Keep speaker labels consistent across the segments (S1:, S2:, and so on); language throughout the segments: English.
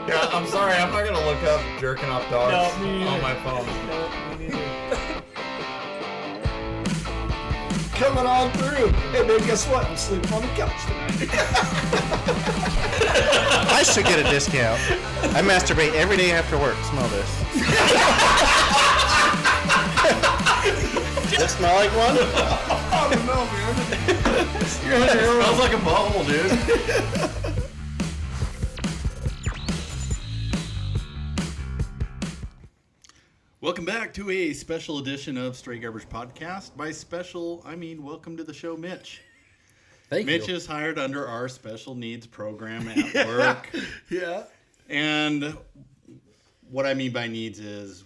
S1: Yeah, I'm sorry. I'm not gonna look up jerking off dogs on my phone.
S2: No, me neither.
S3: Coming on through. Hey, man, guess what? I'm sleeping on the couch tonight.
S4: I should get a discount. I masturbate every day after work. Smell this. Does it smell like one?
S3: I don't know, man.
S1: It smells like a bubble, dude.
S5: Welcome back to a special edition of Stray Garbage Podcast. By special, I mean welcome to the show, Mitch.
S4: Thank
S5: Mitch
S4: you.
S5: is hired under our special needs program at work.
S3: Yeah.
S5: And what I mean by needs is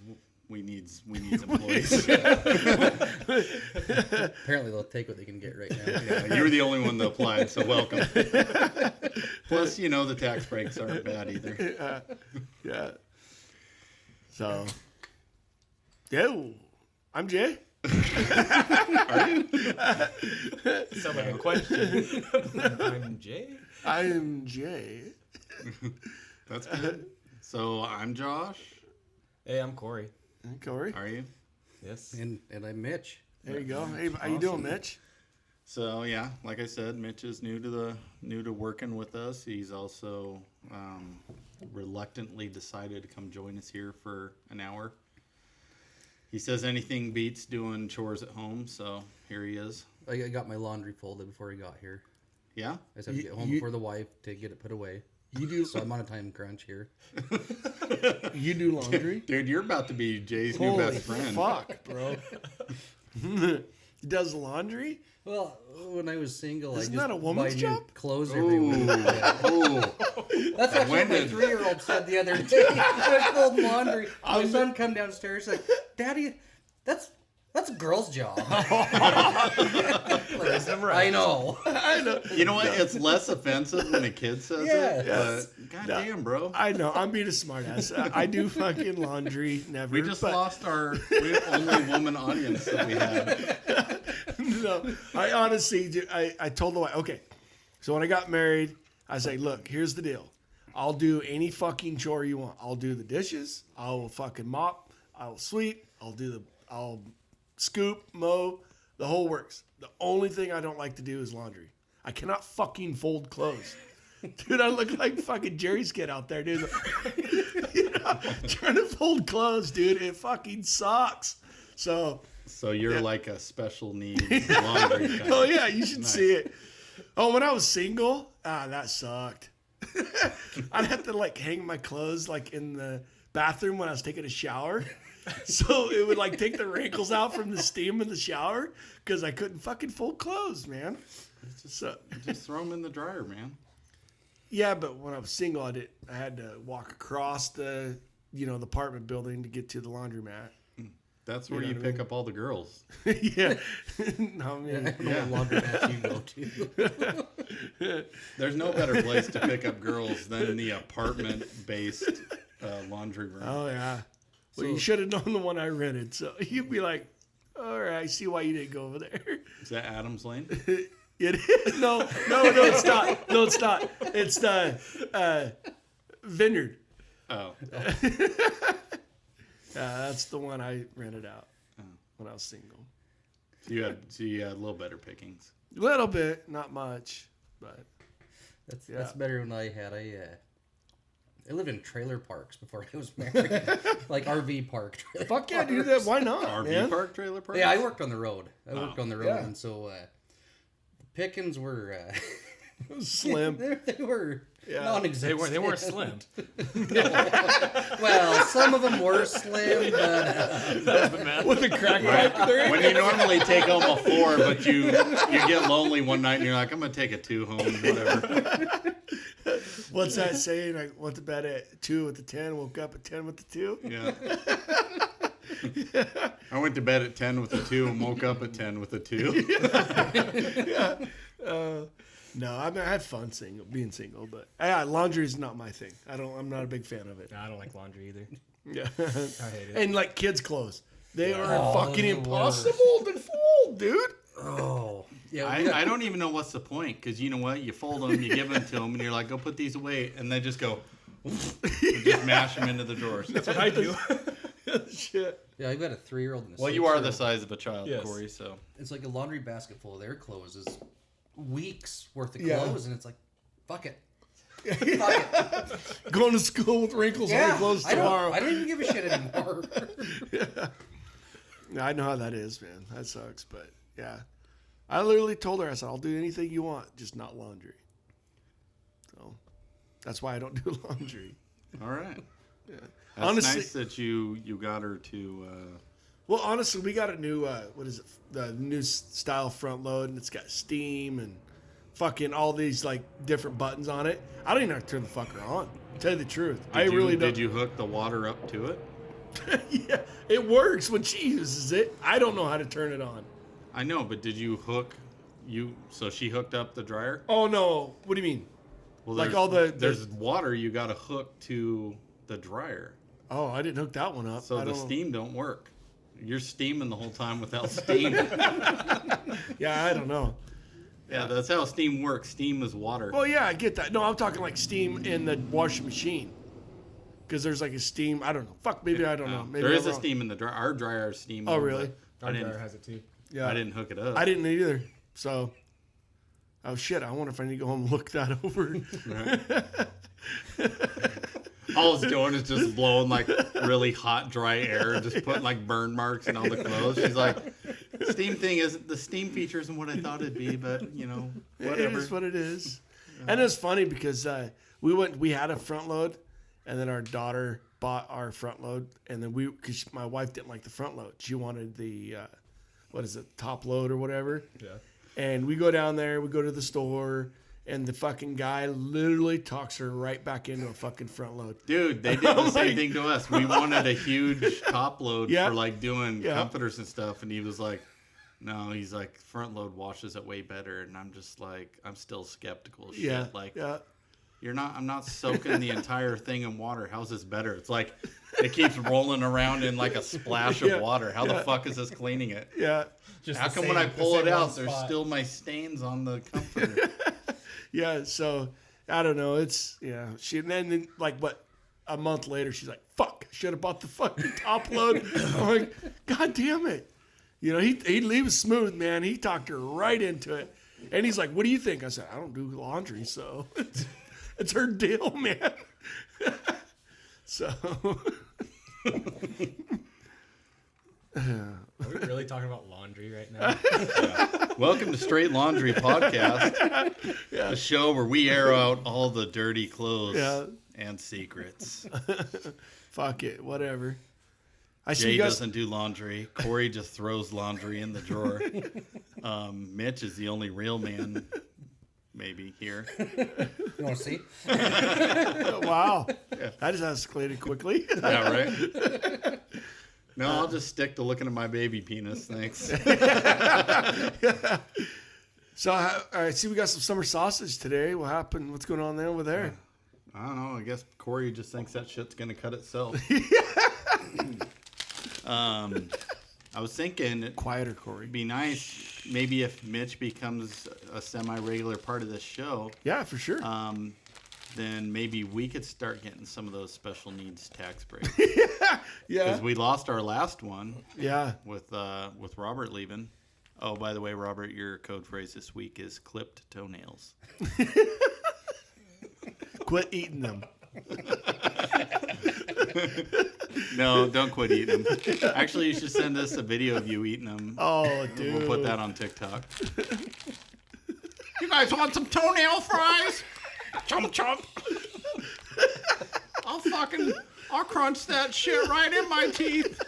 S5: we needs employees.
S4: Apparently they'll take what they can get right now.
S5: Yeah, you were the only one that applied, so welcome. Plus, you know, the tax breaks aren't bad either.
S3: Yeah. So, yeah, I'm Jay.
S5: Are you?
S1: Sound like a question. I'm Jay.
S3: I'm Jay.
S5: That's good. So I'm Josh.
S1: Hey, I'm Cory.
S3: And Cory.
S5: Are you?
S1: Yes.
S4: And I'm Mitch.
S3: There you go. Hey, how you doing, Mitch?
S5: So yeah, like I said, Mitch is new to working with us. He's also reluctantly decided to come join us here for an hour. He says anything beats doing chores at home, so here he is.
S4: I got my laundry folded before he got here.
S5: Yeah?
S4: I just have to get home before the wife to get it put away.
S3: You do.
S4: So I'm on a time crunch here.
S3: You do laundry?
S5: Dude, you're about to be Jay's new
S3: Holy
S5: best friend.
S3: fuck, bro. He does laundry?
S4: Well, when I was single,
S3: Isn't
S4: I just
S3: that a woman's
S4: buy new
S3: job?
S4: clothes every week. Yeah.
S5: Ooh.
S4: That's actually what my
S5: When did-
S4: 3-year-old said the other day. I fold laundry. My son come downstairs like, Daddy, that's a girl's job. I know.
S3: I know.
S5: You know what? It's less offensive when a kid says it,
S3: Yes.
S5: but goddamn, bro.
S3: I know. I'm being a smartass. I do fucking laundry. Never.
S5: We just
S3: but-
S5: lost our only woman audience that we had.
S3: No, I honestly, I told the wife, okay, so when I got married, I say, look, here's the deal. I'll do any fucking chore you want. I'll do the dishes. I will fucking mop. I'll sweep. I'll scoop, mow, the whole works. The only thing I don't like to do is laundry. I cannot fucking fold clothes. Dude, I look like fucking Jerry's kid out there, dude. You know, trying to fold clothes, dude, it fucking sucks. So
S5: you're like a special needs laundry guy.
S3: oh yeah, you should
S5: Nice.
S3: see it. Oh, when I was single, that sucked. I'd have to like hang my clothes like in the bathroom when I was taking a shower. So it would like take the wrinkles out from the steam in the shower because I couldn't fucking fold clothes, man. So
S5: Just throw them in the dryer, man.
S3: yeah, but when I was single, I had to walk across the the apartment building to get to the laundromat.
S5: That's where
S3: You know
S5: you
S3: what I
S5: pick up all the girls.
S3: Yeah, no, I mean,
S4: Yeah. Laundromat you go to.
S5: There's no better place to pick up girls than the apartment-based laundry room.
S3: oh yeah. Well, you should have known the one I rented, so you'd be like, all right, I see why you didn't go over there.
S5: Is that Adams Lane?
S3: It is. No, it's not. No, it's not. It's the Vineyard.
S5: Oh.
S3: That's the one I rented out when I was single.
S5: So you had a little better pickings.
S3: A little bit, not much, but
S4: That's better than I had. I lived in trailer parks before I was married. Like RV park. Trailer
S3: fuck yeah, do
S4: parks.
S3: that. Why not,
S5: RV
S3: man?
S5: park, trailer park?
S4: Yeah, I worked on the road.
S3: Yeah.
S4: And so the pickings were
S3: Slim.
S4: they were
S3: Yeah.
S4: non-existent.
S1: They weren't slim.
S4: Well, some of them were slim, but
S3: With the crack pipe.
S5: When you normally take home a 4, but you get lonely one night and you're like, I'm going to take a 2 home, whatever.
S3: What's that saying? I went to bed at 2 with the 10, woke up at 10 with the 2.
S5: Yeah. I went to bed at 10 with a 2 and woke up at 10 with a 2.
S3: No, I had fun being single, but laundry is not my thing. I'm not a big fan of it.
S1: I don't like laundry either.
S3: Yeah,
S1: I hate it.
S3: and like kids' clothes, they are
S4: Oh,
S3: fucking
S4: they're the
S3: impossible to fold, dude.
S4: oh yeah,
S5: I don't even know what's the point, because you know what? You fold them, you give them to them, and you're like, go put these away. And they just go, Just mash them into the drawers.
S1: That's what I do.
S3: Shit.
S4: Yeah, I've got a 3-year-old and a 6-year-old.
S5: Well, you are the size of a child,
S1: Yes.
S5: Corey, so.
S4: It's like a laundry basket full of their clothes is weeks worth of
S3: Yeah.
S4: clothes, and it's like, fuck it. Fuck it.
S3: Going to school with wrinkles on your clothes tomorrow.
S4: I don't even give a shit anymore.
S3: Yeah, I know how that is, man. That sucks, but yeah. I literally told her, I said, I'll do anything you want, just not laundry. So that's why I don't do laundry.
S5: All right.
S3: Yeah.
S5: That's
S3: Honestly,
S5: nice that you got her to.
S3: well, honestly, we got a new, what is it? The new style front load, and it's got steam and fucking all these like different buttons on it. I don't even have to turn the fucker on. To tell you the truth, really don't.
S5: Did you hook the water up to it?
S3: Yeah, it works when she uses it. I don't know how to turn it on.
S5: I know, but did you hook so she hooked up the dryer?
S3: Oh no! What do you mean?
S5: Well,
S3: Like
S5: there's,
S3: all the-
S5: there's water you got to hook to the dryer,
S3: Oh, I didn't hook that one up.
S5: so
S3: I
S5: the
S3: don't know.
S5: steam don't work. You're steaming the whole time without steam.
S3: Yeah, I don't know.
S5: Yeah, that's how steam works. Steam is water.
S3: Well, yeah, I get that. No, I'm talking like steam in the washing machine. Because there's like a steam. I don't know. Fuck, maybe I don't know. Maybe
S5: there is
S3: I'm
S5: a
S3: wrong.
S5: steam in the dryer. Our dryer is steam.
S3: Oh,
S5: on,
S3: really?
S5: but
S1: Our
S5: I
S1: dryer
S5: didn't.
S1: has it too.
S3: Yeah.
S5: I didn't hook it up.
S3: I didn't either. So, oh shit! I wonder if I need to go home and look that over.
S5: All it's doing is just blowing like really hot, dry air, and just putting like burn marks in all the clothes. She's like, "Steam thing isn't the steam feature isn't what I thought it'd be, but you know,
S3: It
S5: whatever."
S3: is what it is. And it's funny because we had a front load, and then our daughter bought our front load, and then because my wife didn't like the front load, she wanted the what is it, top load or whatever.
S1: Yeah.
S3: And we go down there, we go to the store, and the fucking guy literally talks her right back into a fucking front load.
S5: Dude, they did the same thing to us. We wanted a huge top load
S3: Yeah.
S5: for like doing
S3: Yeah.
S5: comforters and stuff, and he was like, "No," he's like, "Front load washes it way better," and I'm just like, I'm still skeptical. Shit.
S3: Yeah,
S5: Like,
S3: yeah.
S5: I'm not soaking the entire thing in water. How's this better? It's like it keeps rolling around in like a splash
S3: Yeah,
S5: of water. How the
S3: yeah.
S5: fuck is this cleaning it?
S3: Yeah,
S1: Just
S5: How
S1: the
S5: come
S1: same-
S5: when I
S1: the
S5: pull
S1: same
S5: it
S1: one
S5: out, there's
S1: spot.
S5: still my stains on the comforter?
S3: yeah. So I don't know. It's and then like what a month later, she's like, "Fuck! Should have bought the fucking top load." I'm like, "God damn it!" You know, he was smooth, man. He talked her right into it, and he's like, "What do you think?" I said, "I don't do laundry, so it's her deal, man." So.
S1: Are we really talking about laundry right now?
S5: Welcome to Straight Laundry Podcast, the show where we air out all the dirty clothes
S3: Yeah.
S5: and secrets.
S3: Fuck it, whatever. I see
S5: Jay
S3: you guys.
S5: doesn't do laundry. Corey just throws laundry in the drawer. Mitch is the only real man, maybe, here.
S4: You want to see?
S3: Wow, that just escalated quickly.
S5: Yeah, right? No, I'll just stick to looking at my baby penis, thanks.
S3: So, all right, see, we got some summer sausage today. What happened? What's going on there over there?
S5: I don't know. I guess Corey just thinks that shit's going to cut itself. I was thinking
S3: Quieter, Corey.
S5: it'd be nice maybe if Mitch becomes a semi-regular part of this show,
S3: Yeah, for sure.
S5: then maybe we could start getting some of those special needs tax breaks.
S3: Yeah,
S5: Because we lost our last one
S3: yeah.
S5: with Robert leaving. Oh, by the way, Robert, your code phrase this week is clipped toenails.
S3: Quit eating them.
S5: No, don't quit eating them. Actually, you should send us a video of you eating them.
S3: Oh, dude.
S5: We'll put that on TikTok. You guys want some toenail fries? Chomp chomp. I'll crunch that shit right in my teeth.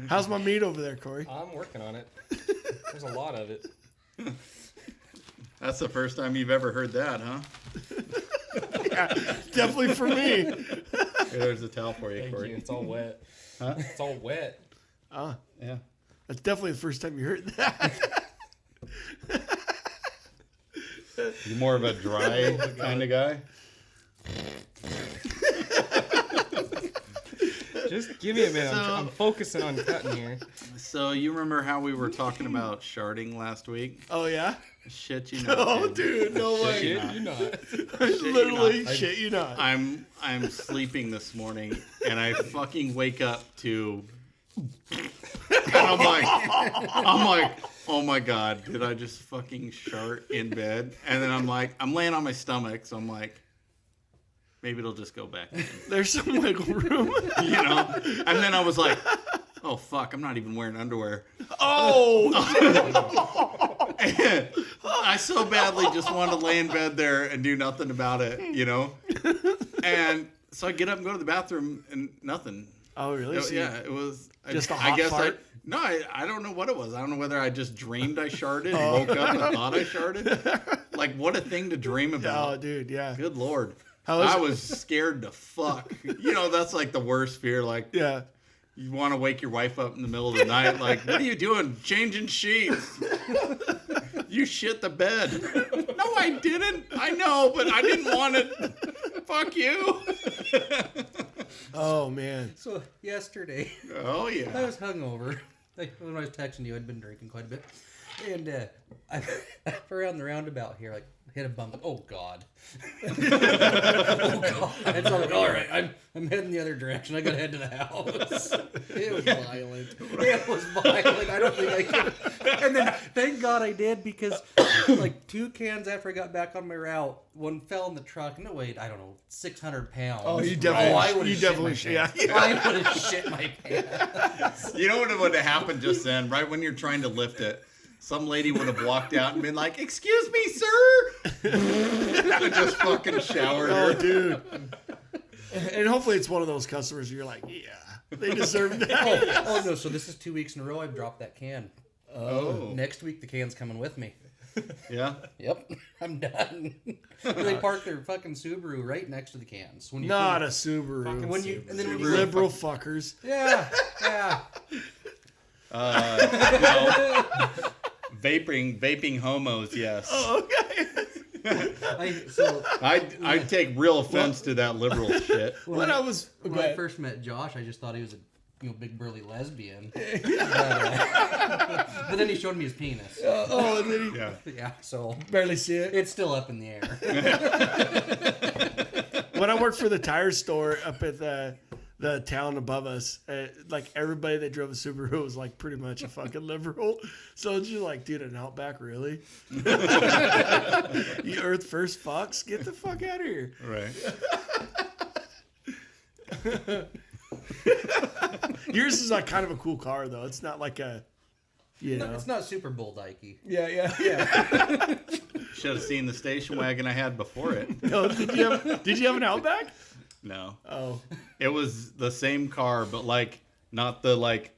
S3: How's my meat over there, Corey?
S1: I'm working on it. There's a lot of it.
S5: That's the first time you've ever heard that, huh?
S3: Yeah, definitely for me.
S5: Here, there's a towel for you,
S1: Thank
S5: Corey.
S1: you. It's all wet.
S5: Huh?
S1: It's all wet.
S5: Yeah.
S3: That's definitely the first time you heard that.
S5: You're more of a dry kind of guy?
S1: Just give me a minute.
S5: So-
S1: I'm focusing on cutting here.
S5: So you remember how we were talking about sharding last week?
S3: Oh, yeah?
S5: Shit you not.
S3: Oh, dude, no way.
S5: Shit
S1: Shit, you're not.
S3: Literally,
S5: not.
S3: shit you not.
S5: I'm sleeping this morning and I fucking wake up to and I'm like, oh my god, did I just fucking shart in bed? And then I'm laying on my stomach, so I'm like, maybe it'll just go back in.
S3: There's some wiggle room.
S5: You know? And then I was like, oh fuck, I'm not even wearing underwear.
S3: Oh,
S5: And I so badly just wanted to lay in bed there and do nothing about it, you know? And so I get up and go to the bathroom and nothing.
S3: oh, really? So
S5: Yeah, it was
S3: Just a
S5: I
S3: hot
S5: guess
S3: fart?
S5: I don't know what it was. I don't know whether I just dreamed I sharted and woke up and thought I sharted. Like, what a thing to dream about.
S3: Oh, dude, yeah.
S5: Good Lord.
S3: How is
S5: I
S3: it?
S5: was scared to fuck. You know, that's like the worst fear. Like,
S3: Yeah.
S5: you want to wake your wife up in the middle of the night. Like, what are you doing? Changing sheets. You shit the bed. No, I didn't. I know, but I didn't want it. Fuck you.
S3: Oh, man.
S4: So yesterday,
S5: Oh,
S4: I
S5: yeah.
S4: was hungover. When I was texting you, I'd been drinking quite a bit, and I around the roundabout here, like hit a bump. Oh God! Oh God! And so I'm like, all right, I'm heading the other direction. I gotta head to the house. It was violent. It was violent. I don't think I could. And then thank God I did, because like 2 cans after I got back on my route, one fell in the truck and it weighed, I don't know, 600 pounds.
S3: Oh, you definitely,
S4: I would've
S3: you
S4: shit
S3: definitely,
S4: my
S3: yeah.
S4: pants. I would have shit my pants.
S5: You know what would have happened just then, right when you're trying to lift it? Some lady would have walked out and been like, "Excuse me, sir," and just fucking showered
S3: Oh,
S5: her.
S3: dude. And hopefully it's one of those customers you're like, yeah, they deserve that.
S4: Oh no! So this is 2 weeks in a row I've dropped that can.
S5: Oh,
S4: Next week the can's coming with me.
S5: yeah.
S4: Yep, I'm done. They park their fucking Subaru right next to the cans. When you
S3: Not a Subaru.
S4: when you and then when you
S3: Liberal fuckers.
S4: yeah.
S5: No. Vaping homos, yes.
S3: Oh, okay.
S5: I'd take real offense to that liberal shit.
S3: When I was
S4: When I first met Josh, I just thought he was a big burly lesbian. But then he showed me his penis.
S3: oh, and then
S5: Yeah.
S4: Yeah, so
S3: he barely see it.
S4: it's still up in the air.
S3: When I worked for the tire store up at the town above us, like everybody that drove a Subaru was like pretty much a fucking liberal. So it's just like, dude, an Outback, really? You Earth first fucks? Get the fuck out of here.
S5: Right.
S3: Yours is like kind of a cool car, though. It's not like a, you know.
S4: It's not Super Bowl dikey.
S3: Yeah.
S5: Should have seen the station wagon I had before it.
S3: No, did you have an Outback?
S5: No.
S3: Oh.
S5: It was the same car, but like not the like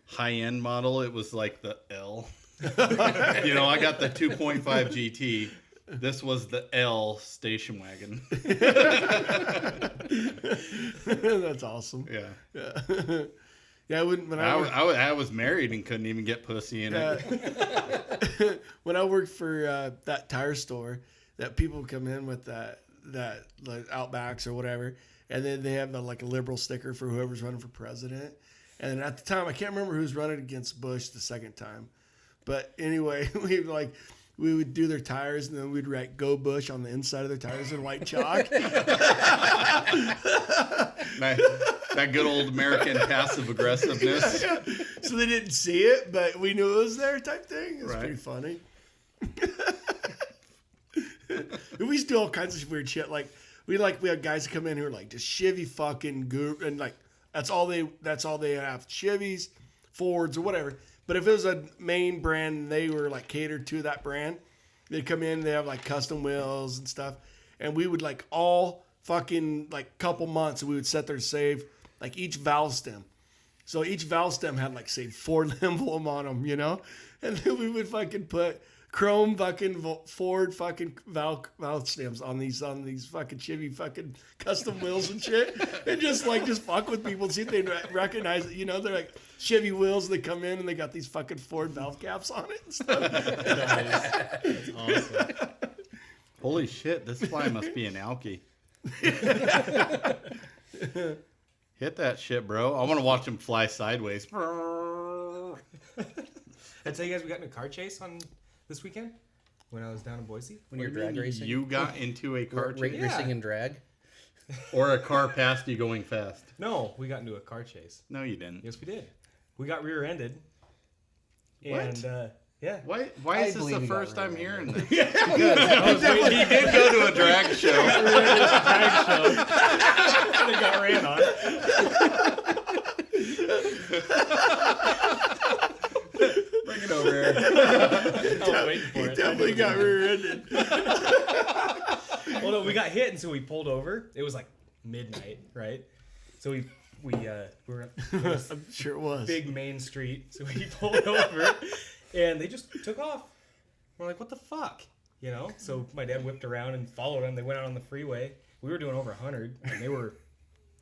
S5: high end model. It was like the L. You know, I got the 2.5 GT. This was the L station wagon.
S3: That's awesome.
S5: Yeah.
S3: Yeah, I wouldn't. When
S5: I was married and couldn't even get pussy in it.
S3: when I worked for that tire store, that people would come in with that like Outbacks or whatever, and then they have like a liberal sticker for whoever's running for president. And then at the time, I can't remember who's running against Bush the second time, but anyway, we would do their tires, and then we'd write "Go Bush" on the inside of their tires in white chalk.
S5: That good old American passive aggressiveness.
S3: So they didn't see it, but we knew it was there type thing. It's
S5: Right.
S3: pretty funny. We used to do all kinds of weird shit. Like we had guys come in who were like just Chevy fucking guru, and like that's all they have, Chevys, Fords, or whatever. But if it was a main brand and they were like catered to that brand, they'd come in, they have like custom wheels and stuff, and we would like all fucking like couple months we would set there to save like each valve stem. So each valve stem had like say Ford emblem on them, you know, and then we would fucking put chrome fucking Ford fucking valve stems on these fucking Chevy fucking custom wheels and shit, and just fuck with people and see if they recognize it. You know, they're like Chevy wheels. They come in and they got these fucking Ford valve caps on it and stuff.
S1: That's awesome.
S5: Holy shit, this fly must be an alky. Hit that shit, bro. I want to watch him fly sideways.
S1: I tell you guys, we got in a car chase on this weekend. when I was down in Boise.
S4: When you're drag racing?
S5: You got into a car chase?
S4: Racing in drag?
S5: Or a car passed you going fast?
S1: No, we got into a car chase.
S5: No, you didn't.
S1: Yes, we did. We got rear-ended.
S5: What?
S1: And, yeah.
S5: Why
S4: I
S5: is this
S4: believe
S5: the
S4: you got
S5: first time hearing
S4: rear-ended.
S5: this?
S1: He
S5: Did go to a drag show.
S1: drag show. They got ran on.
S5: Bring it over here.
S1: I was waiting for it.
S3: Definitely got rear-ended.
S1: Well, no, we got hit, and so we pulled over. It was like midnight, right? So we were on this
S3: I'm sure it was.
S1: big main street. So we pulled over, and they just took off. We're like, what the fuck? You know? So my dad whipped around and followed them. They went out on the freeway. We were doing over 100, and they were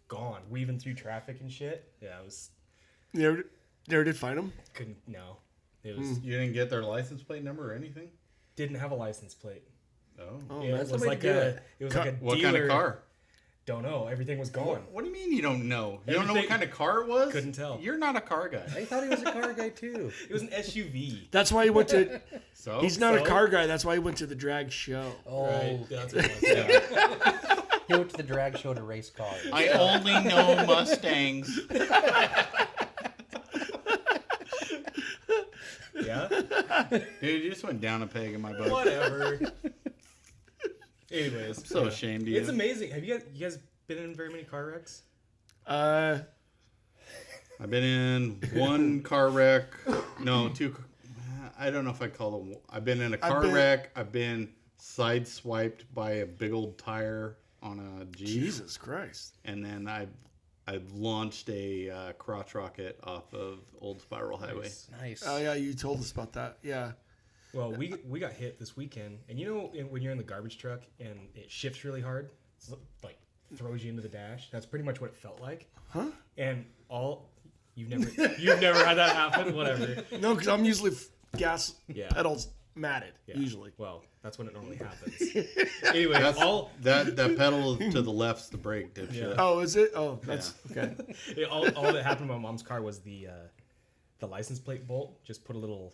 S1: gone, weaving through traffic and shit. Yeah, it was...
S3: You never did find him?
S1: Couldn't... No. It was...
S5: You didn't get their license plate number or anything?
S1: Didn't have a license plate.
S3: Oh,
S1: Yeah,
S3: that's
S1: it was
S3: the way
S1: like
S3: to do
S1: a...
S3: it.
S1: It was like a
S5: What
S1: dealer...
S5: kind of car?
S1: Don't know. Everything was gone.
S5: What do you mean you don't know? You don't know what
S1: Everything-
S5: kind of car it was?
S1: Couldn't tell.
S5: You're not a car guy.
S4: I thought he was a car guy too.
S1: It was an SUV.
S3: That's why he went to...
S5: So
S3: He's not a
S1: So?
S3: car guy. That's why he went to the drag show.
S4: Oh,
S1: Right. That's what it was.
S4: he went to the drag show to race cars.
S5: I only know Mustangs.
S1: Yeah?
S5: Dude, you just went down a peg in my book.
S1: Whatever. Anyways.
S5: So ashamed of you.
S1: It's amazing. Have you guys been in very many car wrecks?
S3: Uh,
S5: I've been in one car wreck. No, two. I don't know if I call them. I've been in a car wreck. I've been sideswiped by a big old tire on a Jeep.
S3: Jesus Christ.
S5: And then I launched a crotch rocket off of Old Spiral Highway.
S4: Nice.
S3: Oh, yeah, you told us about that. Yeah.
S1: Well, we got hit this weekend, and you know when you're in the garbage truck and it shifts really hard, it's like throws you into the dash. That's pretty much what it felt like.
S3: Huh?
S1: And you've never had that happen. Whatever.
S3: No, because I'm usually gas
S1: Yeah.
S3: pedals matted,
S1: Yeah.
S3: usually.
S1: Well, that's when it normally happens. Anyway,
S5: That's,
S1: all
S5: that pedal to the left's the brake, dipshit.
S1: Yeah.
S3: Oh, is it? Oh, that's okay.
S1: all that happened to my mom's car was the license plate bolt just put a little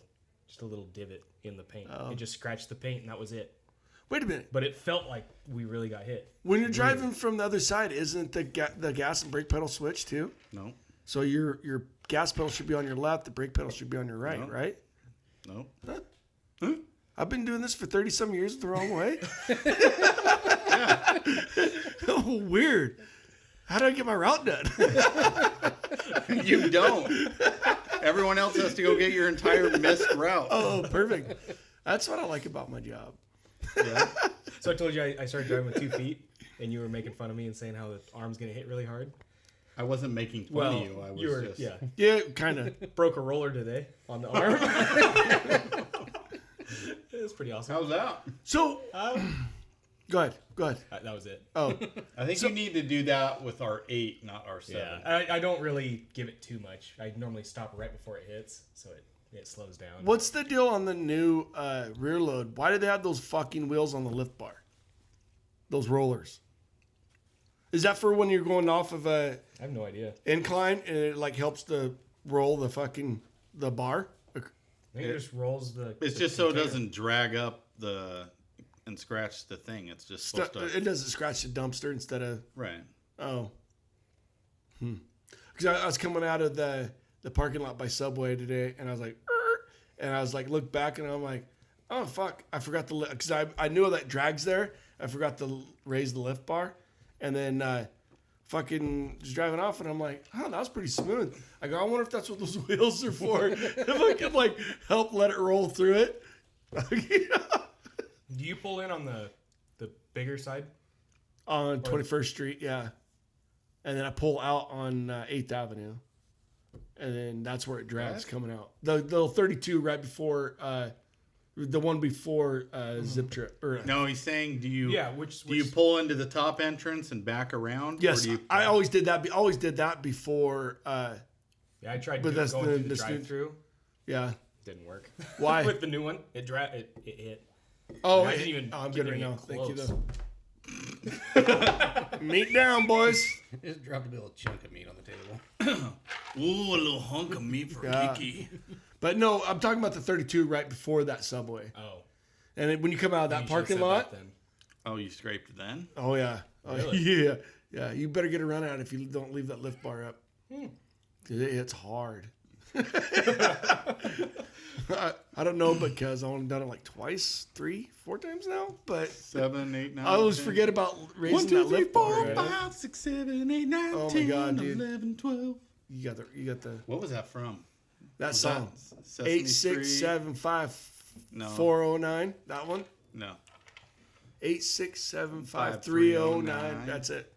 S1: divot in the paint.
S3: Oh.
S1: It just scratched the paint, and that was it.
S3: Wait a minute.
S1: But it felt like we really got hit.
S3: When you're driving from the other side, isn't the gas and brake pedal switched too?
S5: No.
S3: So your gas pedal should be on your left, the brake pedal should be on your right,
S5: No.
S3: right?
S5: No.
S3: Huh? I've been doing this for 30-some years the wrong way. Oh, weird. How did I get my route done?
S5: You don't. Everyone else has to go get your entire missed route.
S3: Oh, perfect. That's what I like about my job.
S1: Yeah. So I told you I started driving with 2 feet, and you were making fun of me and saying how the arm's gonna hit really hard.
S5: I wasn't making fun
S1: Well,
S5: of you. I was
S1: you were
S5: just.
S1: yeah.
S3: Yeah, kind of.
S1: Broke a roller today on the arm. It was pretty awesome.
S5: How's that?
S3: So, go ahead.
S1: That was it.
S3: Oh,
S5: I think you need to do that with our 8, not our 7.
S1: Yeah, I don't really give it too much. I normally stop right before it hits, so it slows down.
S3: what's the deal on the new rear load? Why do they have those fucking wheels on the lift bar? Those rollers. Is that for when you're going off of a
S1: I have no idea.
S3: incline and it like helps to roll the bar?
S1: I think it just rolls the.
S5: It's
S1: the
S5: just so it
S1: container.
S5: doesn't drag up and scratch the thing. It's just supposed to.
S3: It doesn't scratch the dumpster instead of
S5: Right.
S3: oh. Because I was coming out of the parking lot by Subway today, and I was like, and I was like, look back, and I'm like, oh fuck, I forgot to because I knew that drag's there. I forgot to raise the lift bar, and then fucking just driving off, and I'm like, oh, that was pretty smooth. I go, I wonder if that's what those wheels are for. If I could like help let it roll through it.
S1: Do you pull in on the bigger side?
S3: On 21st Street, yeah. And then I pull out on 8th Avenue. And then that's where it drags coming out. The 32 right before, the one before Zip Trip. Or,
S5: No, he's saying, do you
S1: which
S5: do you pull into the top entrance and back around?
S3: yes,
S5: Or do you,
S3: I always did that. Always did that before.
S1: Yeah, I tried
S3: But that's
S1: going
S3: the-
S1: through the
S3: this new-
S1: drive-through.
S3: Yeah.
S1: Didn't work.
S3: Why?
S1: With the new one, it hit.
S3: Oh,
S1: I didn't even.
S3: I'm
S1: get
S3: good right
S1: even
S3: now. Thank you,
S1: close.
S3: though. Meat down, boys.
S4: Just dropped a little chunk of meat on the table.
S5: ooh, a little hunk of meat for
S3: Yeah.
S5: Kiki.
S3: But no, I'm talking about the 32 right before that Subway.
S1: Oh,
S3: And then when you come out of that
S1: You should've
S3: parking
S1: said
S3: lot,
S1: that then.
S5: Oh, you scraped it then?
S3: oh yeah,
S1: Really?
S3: yeah, yeah. You better get a run out if you don't leave that lift bar up. 'Cause it's hard. I don't know because I've only done it like twice, 3, 4 times now. But
S5: 7, 8, 9.
S3: I always
S5: 10.
S3: forget about
S5: 1,
S3: raising
S5: 2,
S3: that
S5: 3,
S3: lift bar.
S5: 4,
S3: Right?
S5: 5, 6, 7, 8, 9,
S3: Oh my
S5: 10,
S3: God, dude.
S5: 11, 12.
S3: You got the
S5: What was that from?
S3: that
S5: Was
S3: song.
S5: that Sesame
S3: 8675
S5: No.
S3: 409. That one.
S5: No.
S3: 8675309. That's it.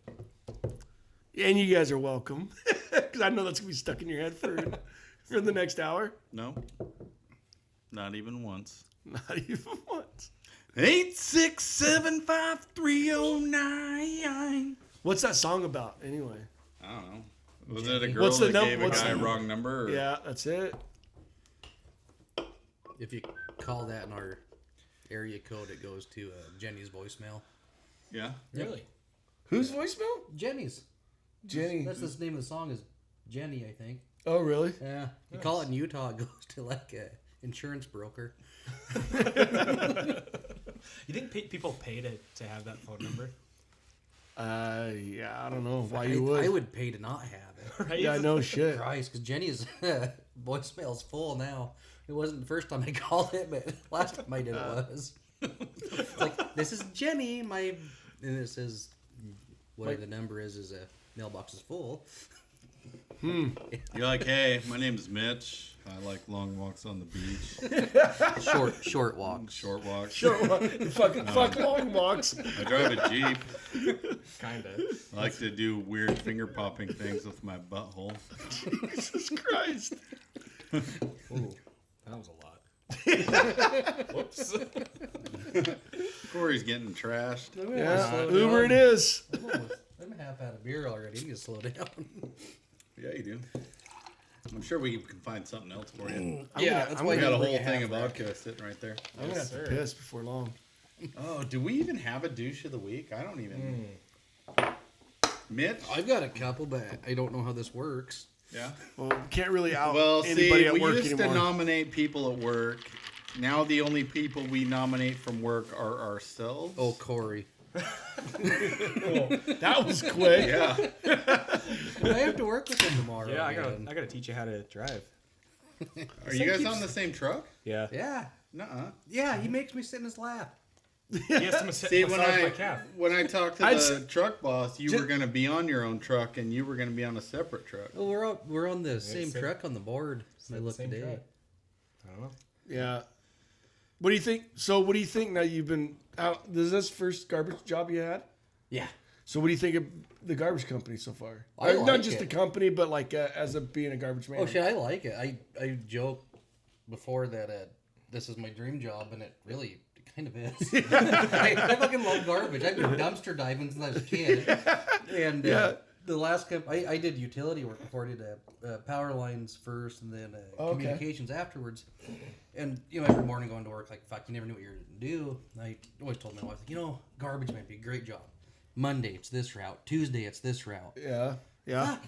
S3: And you guys are welcome, because I know that's gonna be stuck in your head for the next hour.
S5: No. Not even once.
S3: Not even once.
S5: 8675309.
S3: What's that song about anyway?
S5: I don't know. Was it a girl
S3: What's the
S5: that
S3: num-
S5: gave a
S3: what's
S5: guy
S3: the-
S5: wrong number? Or?
S3: Yeah, that's it.
S4: If you call that in our area code, it goes to Jenny's voicemail.
S5: Yeah.
S1: Really?
S3: Whose voicemail?
S4: Jenny's.
S3: Jenny.
S4: That's the name of the song is Jenny, I think.
S3: Oh, really?
S4: Yeah. You call it in Utah, it goes to like a insurance broker.
S1: You think people pay to have that phone number?
S3: Yeah, I don't know why you would.
S4: I would pay to not have it.
S1: Right?
S3: Yeah, no shit.
S4: Christ, because Jenny's voicemail's full now. It wasn't the first time I called it, but last time I did it was. It's like, this is Jenny, and it says whatever the number is a mailbox is full.
S5: You're like, hey, my name is Mitch. I like long walks on the beach,
S4: Short walks.
S5: short walks.
S3: Sure, fuck long walks.
S5: I drive a Jeep.
S1: Kinda.
S5: I like to do weird finger popping things with my butthole.
S3: Jesus Christ.
S1: Ooh, that was a lot. Whoops.
S5: Cory's getting trashed.
S3: Yeah, Uber it is.
S4: I'm half out of beer already. You need to slow down.
S5: Yeah, you do. I'm sure we can find something else for you.
S4: That's
S5: We
S4: why
S5: got a
S4: you
S5: whole
S4: bring
S5: thing of
S4: half rack.
S5: vodka sitting right there.
S3: I'm gonna have to piss before long.
S5: Oh, do we even have a douche of the week? I don't even. Mitch?
S4: I've got a couple, but I don't know how this works.
S5: Yeah.
S3: Well, can't really out
S5: Well,
S3: anybody
S5: see,
S3: at
S5: we
S3: work
S5: used
S3: anymore.
S5: to nominate people at work. Now the only people we nominate from work are ourselves.
S4: Oh, Cory.
S3: That was quick.
S5: yeah.
S4: I have to work with him tomorrow.
S1: Yeah, I
S4: again.
S1: gotta teach you how to drive.
S5: Are you guys on the same truck?
S1: Yeah.
S4: Yeah.
S5: Nuh-uh.
S4: Yeah, he makes me sit in his lap.
S1: He has to
S5: See,
S1: massage my calf.
S5: when I talked to
S3: I'd
S5: the
S3: s-
S5: truck boss, you were going to be on your own truck and you were going to be on a separate truck.
S4: Well, we're on the same
S1: same-
S4: truck on the board. I looked
S1: Same
S4: today.
S1: truck. I don't know.
S3: Yeah. What do you think? So, what do you think now you've been out? This is this first garbage job you had?
S4: Yeah.
S3: So, what do you think of the garbage company so far?
S4: I
S3: Not
S4: like
S3: just
S4: it.
S3: the company, but like as a being a garbage man.
S4: Oh shit, I like it. I joked before that this is my dream job, and it really kind of is. I fucking love garbage. I've been dumpster diving since I was a kid, and the last I did utility work before. I did power lines first, and then communications afterwards. And every morning going to work, like fuck, you never knew what you were gonna do. I always told my wife, garbage might be a great job. Monday it's this route. Tuesday it's this route.
S3: Yeah. Yeah.
S4: Fuck,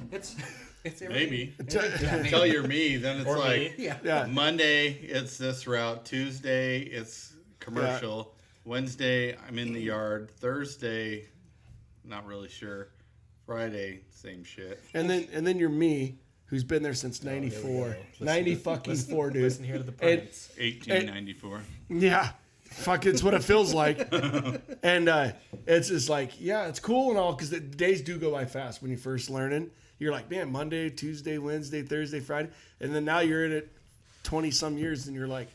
S4: it's every,
S5: Maybe.
S4: Yeah,
S5: Until you're me, then it's
S1: Or
S5: like
S1: me.
S4: yeah.
S3: Yeah.
S5: Monday, it's this route. Tuesday, it's commercial. Wednesday, I'm in the yard. Thursday, not really sure. Friday, same shit.
S3: And then you're me, who's been there since '94. 90 fucking 4, dude.
S1: Listen here to the
S3: And-
S1: points.
S5: 1894.
S3: Yeah. Fuck, it's what it feels like. And it's just like, yeah, it's cool and all because the days do go by fast when you're first learning. You're like, man, Monday, Tuesday, Wednesday, Thursday, Friday. And then now you're in it 20-some years and you're like,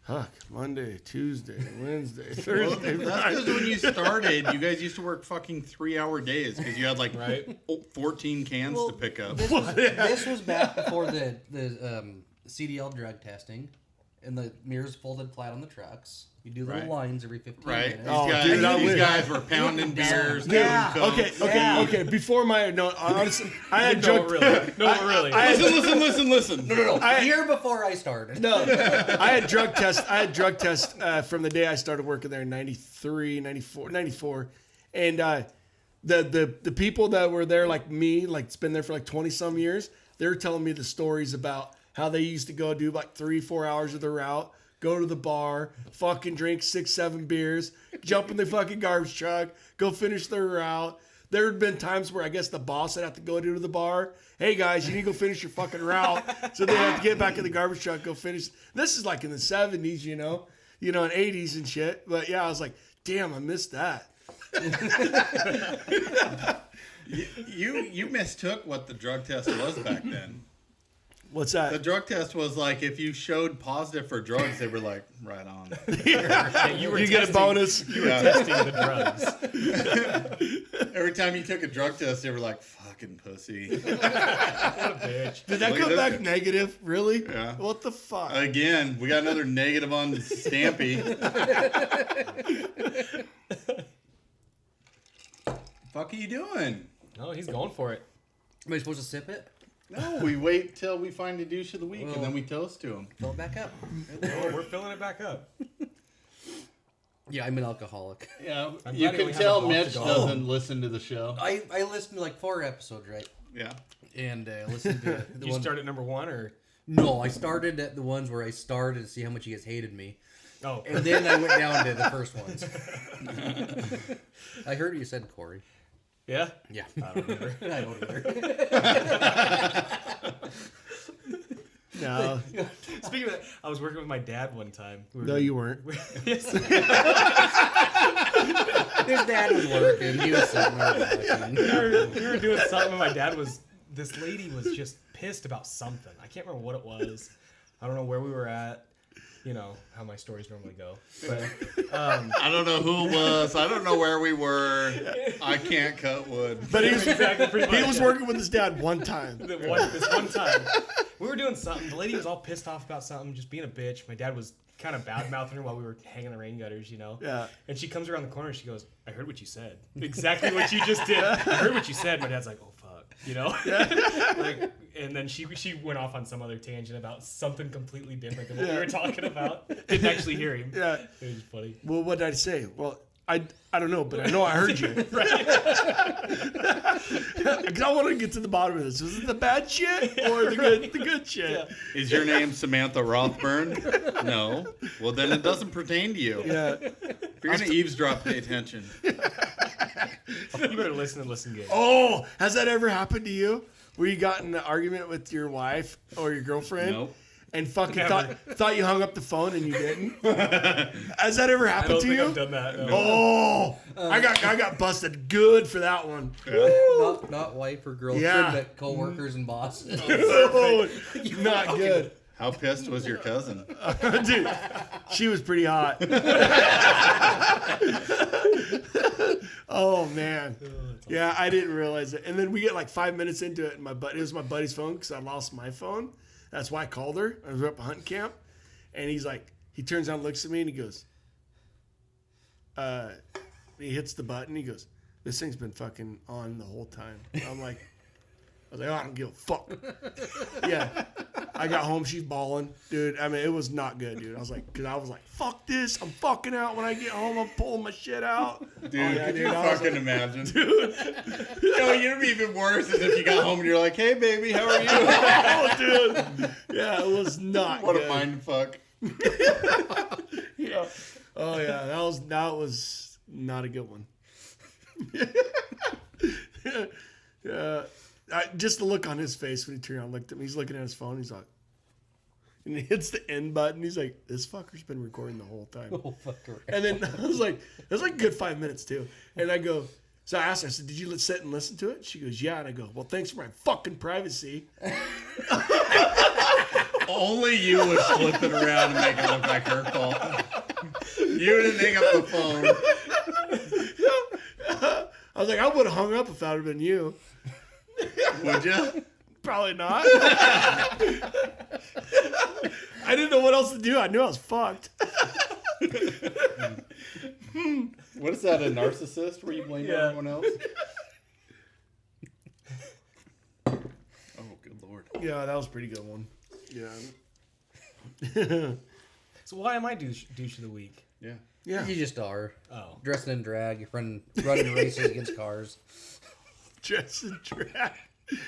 S3: fuck, Monday, Tuesday, Wednesday,
S5: Well,
S3: Thursday,
S5: that's
S3: Friday.
S5: because when you started, you guys used to work fucking 3-hour days because you had like
S1: Right.
S5: 14 cans to pick up.
S4: This was back before the CDL drug testing, and the mirrors folded flat on the trucks. You do little
S5: Right.
S4: lines every 15
S5: Right?
S4: minutes.
S3: Oh,
S5: these guys,
S3: dude, I
S5: these
S3: wish.
S5: guys were pounding beers, doing
S4: Yeah.
S5: coke.
S3: Okay. Before my honestly, I had
S1: No,
S3: drug.
S1: really. No, really.
S3: I had,
S5: Listen.
S4: No.
S3: I-
S4: A year before I started.
S3: no, I had drug tests. I had drug tests from the day I started working there in 93, 94. And the people that were there like me, like it's been there for like 20 some years, they're telling me the stories about how they used to go do like 3-4 hours of the route, go to the bar, fucking drink 6-7 beers, jump in the fucking garbage truck, go finish their route. There had been times where I guess the boss would have to go to the bar. Hey guys, you need to go finish your fucking route. So they have to get back in the garbage truck, go finish. This is like in the 70s, and 80s and shit. But yeah, I was like, damn, I missed that.
S5: You mistook what the drug test was back then.
S3: What's that?
S5: The drug test was like if you showed positive for drugs, they were like, right on.
S1: Yeah, you
S3: get a bonus.
S1: You were testing the drugs.
S5: Every time you took a drug test, they were like, fucking pussy.
S1: What a bitch.
S3: Did that
S5: Look
S3: come
S5: at
S3: back
S5: this.
S3: Negative? Really?
S5: Yeah.
S3: What the fuck?
S5: Again, we got another negative on Stampy. Fuck are you doing?
S1: No, he's going for it.
S4: Am I supposed to sip it?
S5: No, we wait till we find a douche of the week and then we toast to him.
S4: Fill it back up.
S1: Oh, we're filling it back up.
S4: Yeah, I'm an alcoholic.
S5: Yeah,
S1: I'm
S5: you
S1: glad we
S5: can
S1: have
S5: tell
S1: a block to
S5: Mitch
S1: go.
S5: doesn't listen to the show.
S4: I listened to like 4 episodes, right?
S5: Yeah.
S4: And listened to the
S1: You
S4: one.
S1: start at number 1 or?
S4: No, I started at the ones where I started to see how much you guys hated me.
S1: Oh,
S4: And then I went down to the first ones. I heard what you said, Cory.
S1: yeah.
S4: Yeah.
S1: I don't remember.
S4: I don't either.
S3: No.
S1: Speaking of that, I was working with my dad one time.
S3: No, you weren't.
S1: Yes.
S4: His dad was working. He was sitting there watching.
S1: we were doing something, and my dad was. This lady was just pissed about something. I can't remember what it was. I don't know where we were at. You know how my stories normally go. But
S5: I don't know who it was. I don't know where we were. I can't cut wood.
S3: But he was
S1: exactly pretty much
S3: he was
S1: it.
S3: working with his dad one time.
S1: This one time, we were doing something. The lady was all pissed off about something, just being a bitch. My dad was kind of bad mouthing her while we were hanging the rain gutters,
S3: Yeah.
S1: And she comes around the corner and she goes, "I heard what you said. Exactly what you just did. I heard what you said." My dad's like, "Oh fuck," Like, and then she went off on some other tangent about something completely different than what we were talking about. Didn't actually hear him.
S3: Yeah.
S1: It was funny.
S3: Well, what did I say? Well, I don't know, but I know I heard you. Because I want to get to the bottom of this. Was it the bad shit or the good shit?
S1: Yeah.
S5: Is your name Samantha Rothburn? No. Well, then it doesn't pertain to you.
S3: Yeah.
S5: If you're going to eavesdrop, pay attention.
S1: You better listen and listen good.
S3: Oh, has that ever happened to you? Where you got in an argument with your wife or your girlfriend?
S5: Nope.
S3: And fucking
S1: Never.
S3: thought you hung up the phone and you didn't? Has that ever
S1: I
S3: happened
S1: don't
S3: to
S1: think
S3: you?
S1: I've done that. No.
S3: Oh, I got busted good for that one.
S4: Not wife or girlfriend,
S3: Yeah.
S4: but co-workers and bosses.
S3: Oh, not good.
S5: How pissed was your cousin?
S3: Dude, she was pretty hot. Oh, man. Yeah, I didn't realize it. And then we get like 5 minutes into it, and it was my buddy's phone because I lost my phone. That's why I called her. I was up at hunting camp. And he's like, he turns around, looks at me, and he goes, he hits the button. He goes, "This thing's been fucking on the whole time." I was like, "Oh, I don't give a fuck." Yeah. I got home, she's bawling. Dude, I mean, it was not good, dude. I was like, fuck this. I'm fucking out when I get home. I'm pulling my shit out.
S5: Dude,
S3: yeah,
S5: could
S3: dude,
S5: you
S3: I was
S5: fucking imagine? Dude. You'd be even worse is if you got home and you're like, "Hey, baby, how are you?"
S3: Oh, dude. Yeah, it was not
S5: What
S3: good.
S5: a mind fuck.
S3: Yeah. Oh, yeah, that was not a good one. Yeah. Just the look on his face when he turned around and looked at me. He's looking at his phone. He's like, and he hits the end button. He's like, "This fucker's been recording the whole time."
S4: Oh, fucker.
S3: And then I was like, it was like a good 5 minutes too. And I go, so I asked her, I said, "Did you sit and listen to it?" She goes, "Yeah." And I go, "Well, thanks for my fucking privacy."
S5: Only you would flip it around and make it look like her fault. You didn't hang up the phone.
S3: I was like, I would have hung up if that had been you.
S5: Would you?
S3: Probably not. I didn't know what else to do. I knew I was fucked.
S5: What is that, a narcissist where you blame
S1: Yeah.
S5: everyone else? Oh, good lord.
S3: Yeah, that was a pretty good one. Yeah.
S1: So why am I douche of the week?
S5: Yeah.
S3: Yeah.
S4: You just are.
S1: Oh.
S4: Dressing in drag, you're running races against cars.
S3: Dress and drag.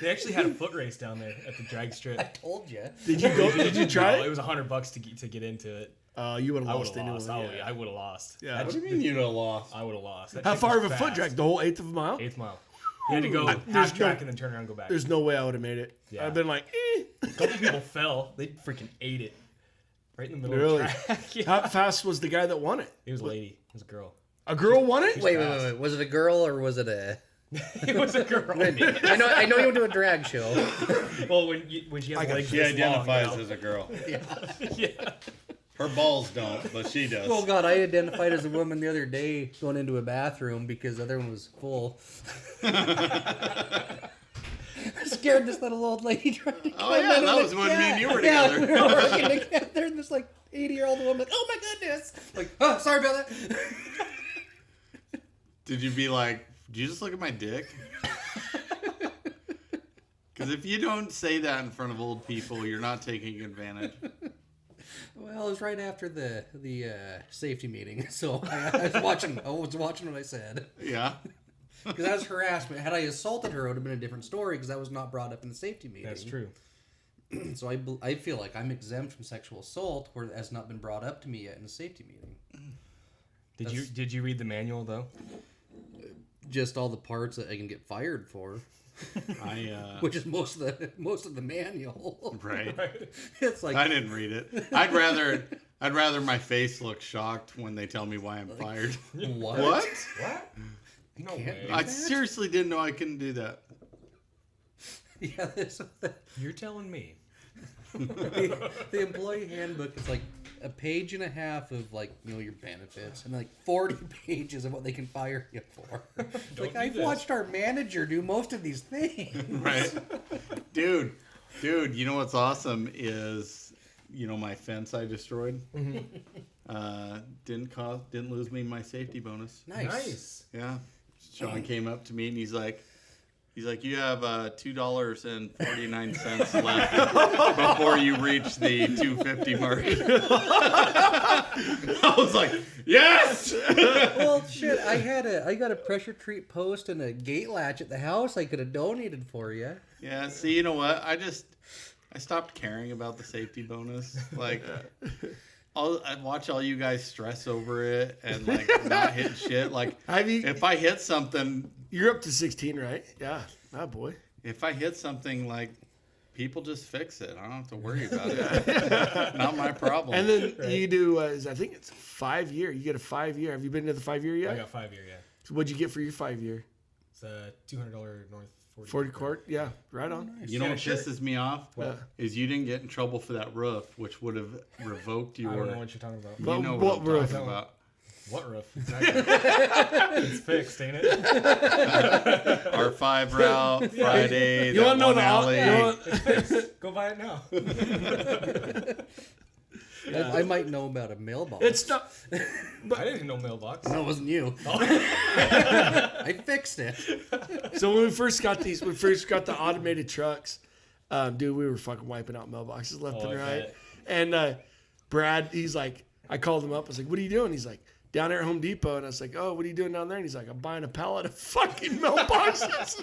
S1: They actually had a foot race down there at the drag strip.
S4: I told you.
S3: Did you go? Did you try
S1: No,
S3: it?
S1: it was $100 to get into it.
S3: You would have
S1: I would
S3: lost
S1: have
S3: anyway.
S1: lost. Oh,
S3: Yeah.
S1: yeah, I would have lost.
S3: Yeah.
S5: What do you mean you don't lost?
S1: I would have lost. That
S3: How
S1: chick
S3: far of
S1: was
S3: a foot
S1: fast.
S3: drag? The whole 1/8 of a mile?
S1: 8th mile. You had to go
S3: There's
S1: half
S3: no-
S1: track and then turn around and go back.
S3: There's no way I would have made it.
S1: Yeah.
S3: I've been like,
S1: A couple people fell. They freaking ate it. Right in the middle
S3: Really?
S1: of the track. Yeah.
S3: How fast was the guy that won it?
S1: It was a lady. It was a girl.
S3: A girl won it?
S4: Wait. Was it a girl or was it a?
S1: It was a girl.
S4: I know you went to a drag show.
S1: Well, when she has legs
S5: She
S1: this
S5: identifies
S1: long,
S5: as a girl.
S1: yeah.
S5: Her balls don't, but she does.
S4: Oh God, I identified as a woman the other day going into a bathroom because the other one was full. I scared this little old lady trying to
S5: Oh yeah, that was when me and you were together.
S4: Yeah, we were working together, and this like 80-year-old woman, like, oh my goodness, like, oh, sorry about that.
S5: Did you be like, did you just look at my dick? Because if you don't say that in front of old people, you're not taking advantage.
S4: Well, it was right after the safety meeting, so I was watching what I said.
S5: Yeah.
S4: Because that was harassment. Had I assaulted her, it would have been a different story because that was not brought up in the safety meeting.
S1: That's true.
S4: So I feel like I'm exempt from sexual assault where it has not been brought up to me yet in the safety meeting.
S1: Did you read the manual though?
S4: Just all the parts that I can get fired for, which is most of the manual.
S5: Right.
S4: It's like
S5: I didn't read it. I'd rather my face look shocked when they tell me why I'm fired.
S4: what?
S5: What?
S1: What? No
S4: can't
S1: way.
S4: do
S5: I
S4: that?
S5: seriously didn't know I couldn't do that.
S4: Yeah,
S1: You're telling me.
S4: the employee handbook is like a page and a half of like your benefits and like 40 pages of what they can fire you for. Like
S1: do
S4: I've
S1: this.
S4: watched our manager do most of these things.
S5: Right. Dude, you know what's awesome is my fence I destroyed? Didn't lose me my safety bonus.
S1: Nice.
S5: Yeah. Sean came up to me and he's like, you have $2.49 left before you reach the $2.50 mark. I was like, yes.
S4: Well, shit, I got a pressure treat post and a gate latch at the house I could have donated for you.
S5: Yeah. See, you know what? I stopped caring about the safety bonus. Like, I watch all you guys stress over it and like not hit shit. Like, if I hit something,
S3: You're up to 16, right? Yeah. Oh, boy.
S5: if I hit something, like, people just fix it. I don't have to worry about it. Not my problem.
S3: And then you do, I think it's 5 year. You get a 5 year. Have you been to the 5 year yet?
S1: I got 5 year. Yeah.
S3: So what'd you get for your 5 year?
S1: It's a $200 North
S3: 40 quart? Yeah. Right on.
S5: you know what pisses me off?
S3: What?
S5: Is you didn't get in trouble for that roof, which would have revoked
S1: I
S5: your...
S1: don't know what you're talking about.
S5: You know
S3: What
S5: what I'm
S3: roof?
S5: talking about.
S1: What roof? Exactly. It's fixed, ain't it?
S5: R5 route, Friday,
S3: You
S5: that
S3: want to know
S5: one
S3: the
S5: alley.
S1: It's fixed. Go buy it now.
S4: I might know about a mailbox.
S3: It's not.
S1: I didn't know mailbox.
S4: No, it wasn't you. I fixed it.
S3: So when we first got the automated trucks, dude, we were fucking wiping out mailboxes left
S1: Oh,
S3: and
S1: I
S3: right.
S1: bet.
S3: And Brad, he's like, I called him up. I was like, what are you doing? He's like, down there at Home Depot. And I was like, oh, what are you doing down there? And he's like, I'm buying a pallet of fucking mailboxes.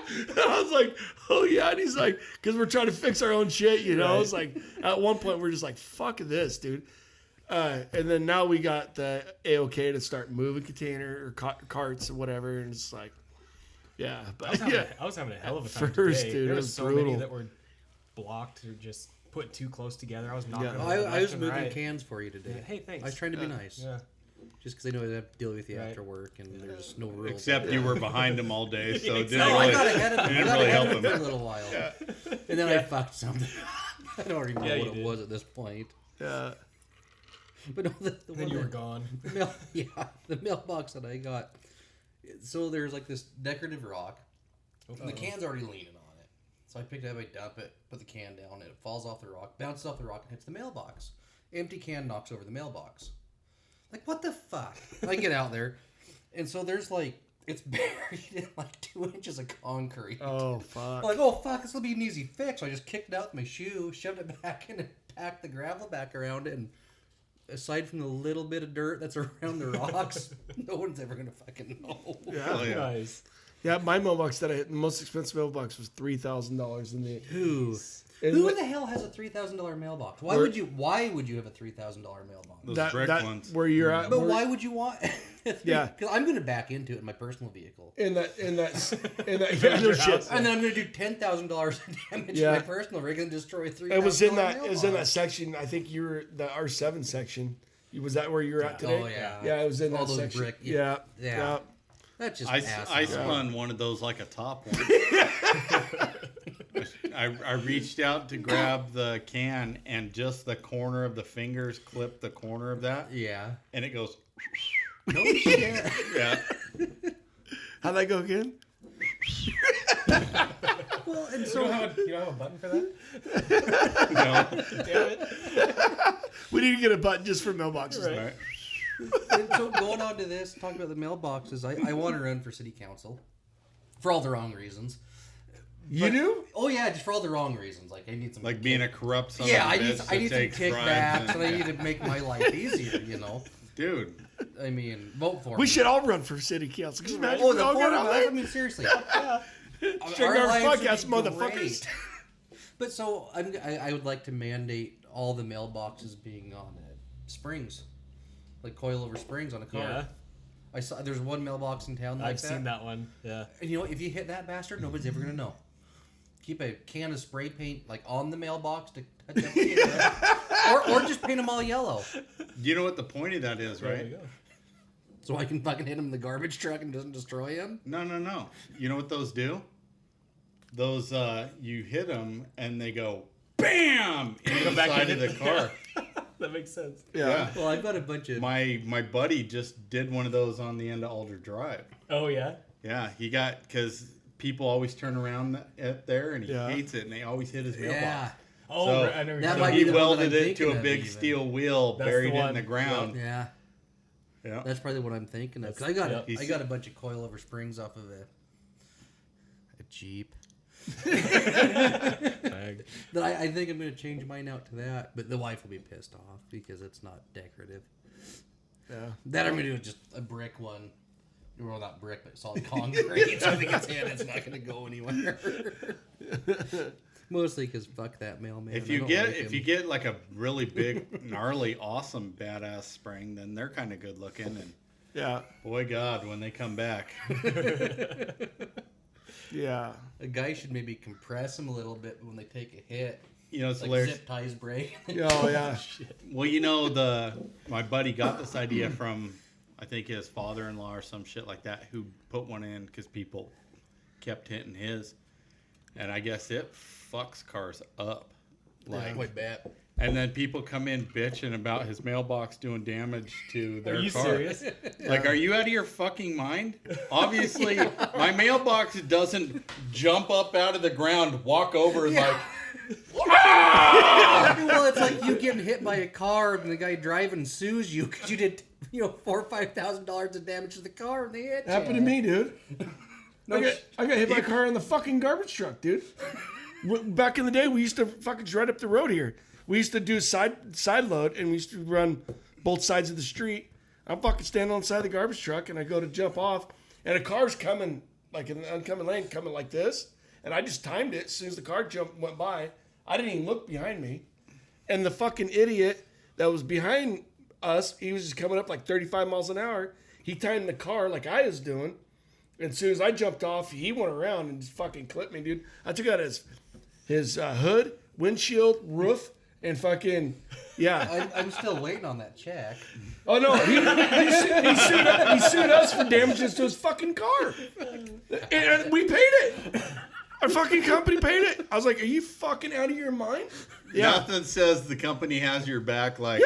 S3: And I was like, oh yeah. And he's like, because we're trying to fix our own shit, you know.
S1: Right.
S3: It's like at one point we're just like, fuck this, dude. And then now we got the A-OK to start moving container or carts or whatever, and it's like, yeah, but
S1: I was having a hell of a time
S3: First,
S1: today.
S3: dude, it
S1: There
S3: was
S1: was so
S3: brutal.
S1: many that were blocked or just put too close together. I was knocking them
S4: I
S1: left
S4: was
S1: and
S4: moving
S1: right.
S4: cans for you today.
S1: Yeah, hey, thanks.
S4: I was trying to be nice.
S1: Yeah.
S4: Just because I know I have to deal with you
S1: Right.
S4: after work and there's no rules.
S5: Except you were behind him all day, so it didn't
S4: No, I
S5: really,
S4: got ahead of them. I
S5: didn't
S4: got
S5: really
S4: ahead
S5: help
S4: of them
S5: him.
S4: for a little while. And then I fucked something. I don't even know
S1: Yeah,
S4: what
S1: you
S4: it
S1: did.
S4: was at this point.
S3: yeah.
S4: But no, the
S1: Then
S4: one
S1: you were
S4: that-
S1: gone.
S4: the mailbox that I got. So there's like this decorative rock. And the can's already leaning on it. So I pick it up, I dump it, put the can down, and it falls off the rock, bounces off the rock, and hits the mailbox. Empty can knocks over the mailbox. Like, what the fuck? I get out there, and so there's like, it's buried in like 2 inches of concrete.
S3: Oh fuck.
S4: I'm like, oh fuck, this will be an easy fix. So I just kicked it out with my shoe, shoved it back in, and packed the gravel back around it, and aside from the little bit of dirt that's around the rocks, no one's ever gonna fucking know.
S5: Oh, yeah.
S1: Nice.
S3: Yeah, my mailbox the most expensive mailbox was $3,000 in the.
S4: Ooh. Who in the hell has a $3,000 mailbox? Why would you have a $3,000 mailbox?
S5: Those brick ones.
S3: Where you're at.
S4: But why would you want?
S3: Yeah.
S4: Because I'm going to back into it in my personal vehicle.
S3: In that yeah, no shit.
S4: And then I'm going to do $10,000 of damage to my personal rig and destroy $3,000.
S3: It was in that section. I think you were the R7 section. Was that where you're at today?
S4: Oh yeah.
S3: Yeah, it was in
S4: all
S3: that
S4: those
S3: section.
S4: brick.
S3: Yeah.
S4: That's just
S5: I spun one of those like a top one. I reached out to grab the can, and just the corner of the fingers clipped the corner of that.
S4: Yeah.
S5: And it goes.
S4: No shit.
S5: Yeah.
S3: How'd that go again?
S4: Well, and
S1: You
S4: so
S1: don't have a button for that?
S5: No.
S1: Damn it.
S3: We need to get a button just for mailboxes.
S1: Right.
S4: And so going on to this, talking about the mailboxes, I want to run for city council for all the wrong reasons.
S3: You do?
S4: Oh yeah, just for all the wrong reasons. Like I need some.
S5: Like being a corrupt son
S4: Yeah,
S5: of a
S4: I need
S5: bitch
S4: some
S5: that takes bribes
S4: kickbacks, and I need to make my life easier.
S5: Dude.
S4: I mean, vote for me.
S3: We should all run for city council. Can you imagine?
S4: Oh,
S3: we
S4: the
S3: all
S4: four
S3: get
S4: of
S3: out
S4: us.
S3: there?
S4: I mean, seriously.
S3: Check
S4: Our
S3: our
S4: lives would
S3: podcast,
S4: be
S3: motherfuckers.
S4: great. But so I would like to mandate all the mailboxes being on springs, like coilover springs on a car.
S1: Yeah.
S4: I saw there's one mailbox in town like
S1: I've seen that one. Yeah.
S4: And you know, if you hit that bastard, nobody's ever gonna know. Keep a can of spray paint like on the mailbox to touch up, or just paint them all yellow,
S5: You know what the point of that is,
S1: There
S5: right?
S1: you go.
S4: so I can fucking hit him in the garbage truck and doesn't destroy him.
S5: No. You know what those do? Those, you hit them and they go BAM! Into the
S1: back
S5: side
S1: in
S5: of the car.
S1: That makes sense.
S3: Yeah.
S4: Well, I've got a bunch of.
S5: My buddy just did one of those on the end of Alder Drive.
S1: Oh, yeah?
S5: Yeah, he got, because people always turn around at there and he
S3: Yeah.
S5: hates it and they always hit his mailbox.
S4: Yeah.
S1: Oh,
S5: So,
S1: I never
S4: that
S5: So
S4: might
S5: he
S4: be the one that
S5: welded
S4: I'm
S5: it to
S4: thinking
S5: a
S4: of
S5: big
S4: even.
S5: steel wheel,
S1: That's
S5: buried
S1: the
S5: it in
S1: one.
S5: the ground.
S4: Yeah.
S5: Yeah.
S4: That's probably what I'm thinking of. 'Cause
S1: That's-
S4: I got a bunch of coilover springs off of a Jeep.
S1: Fag.
S4: That I think I'm going to change mine out to that, but the wife will be pissed off because it's not decorative.
S3: Yeah.
S4: That I'm going to do just a brick one. Well, not brick, but solid concrete. So I think it's not going to go anywhere. Mostly because fuck that mailman.
S5: If
S4: I
S5: you
S4: don't
S5: get
S4: like him.
S5: like a really big, gnarly, awesome, badass spring, then they're kind of good looking. And
S3: Yeah.
S5: boy, God, when they come back,
S3: Yeah.
S4: a guy should maybe compress them a little bit when they take a hit.
S5: you know, it's
S4: Like
S5: hilarious.
S4: zip ties break.
S3: Oh, yeah.
S5: Well, you know, my buddy got this idea from, I think, his father-in-law or some shit like that, who put one in because people kept hitting his, and I guess it fucks cars up. Like,
S4: Quite bad.
S5: and then people come in bitching about his mailbox doing damage to their
S1: Are you
S5: car.
S1: serious?
S5: Like, are you out of your fucking mind? Obviously, my mailbox doesn't jump up out of the ground, walk over, like,
S4: Well, it's like you getting hit by a car and the guy driving sues you because you did, $4,000 or $5,000 of damage to the car and they hit you.
S3: Happened to me, dude.
S4: No,
S3: I got hit by a car in the fucking garbage truck, dude. Back in the day, we used to fucking right up the road here. We used to do side load, and we used to run both sides of the street. I'm fucking standing on the side of the garbage truck, and I go to jump off, and a car's coming, like in the oncoming lane, coming like this, and I just timed it. As soon as the car went by, I didn't even look behind me, and the fucking idiot that was behind us, he was just coming up like 35 miles an hour. He timed the car like I was doing. And as soon as I jumped off, he went around and just fucking clipped me, dude. I took out his hood, windshield, roof, and fucking, yeah.
S4: I'm still waiting on that check.
S3: Oh, no. He sued us for damages to his fucking car. And we paid it. Our fucking company paid it. I was like, are you fucking out of your mind? Yeah.
S5: nothing says the company has your back like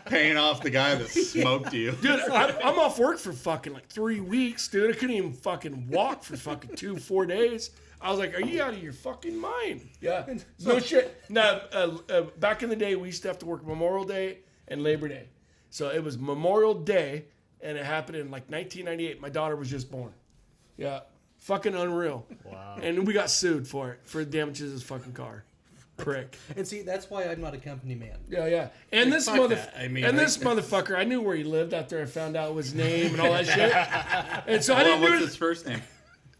S5: paying off the guy that smoked you.
S3: Dude, I'm off work for fucking like 3 weeks, dude. I couldn't even fucking walk for fucking 2-4 days. I was like, are you out of your fucking mind? Yeah. No shit. Now, back in the day, we used to have to work Memorial Day and Labor Day. So it was Memorial Day, and it happened in like 1998. My daughter was just born. Yeah. Fucking unreal.
S1: Wow.
S3: And we got sued for it, for damages to his fucking car. Prick.
S4: And see, that's why I'm not a company man.
S3: Yeah, yeah. And this
S4: fuck that. I mean,
S3: this motherfucker, I knew where he lived after I found out his name and all that shit. And so I
S5: Well,
S3: didn't do
S5: what's
S3: it.
S5: his first name?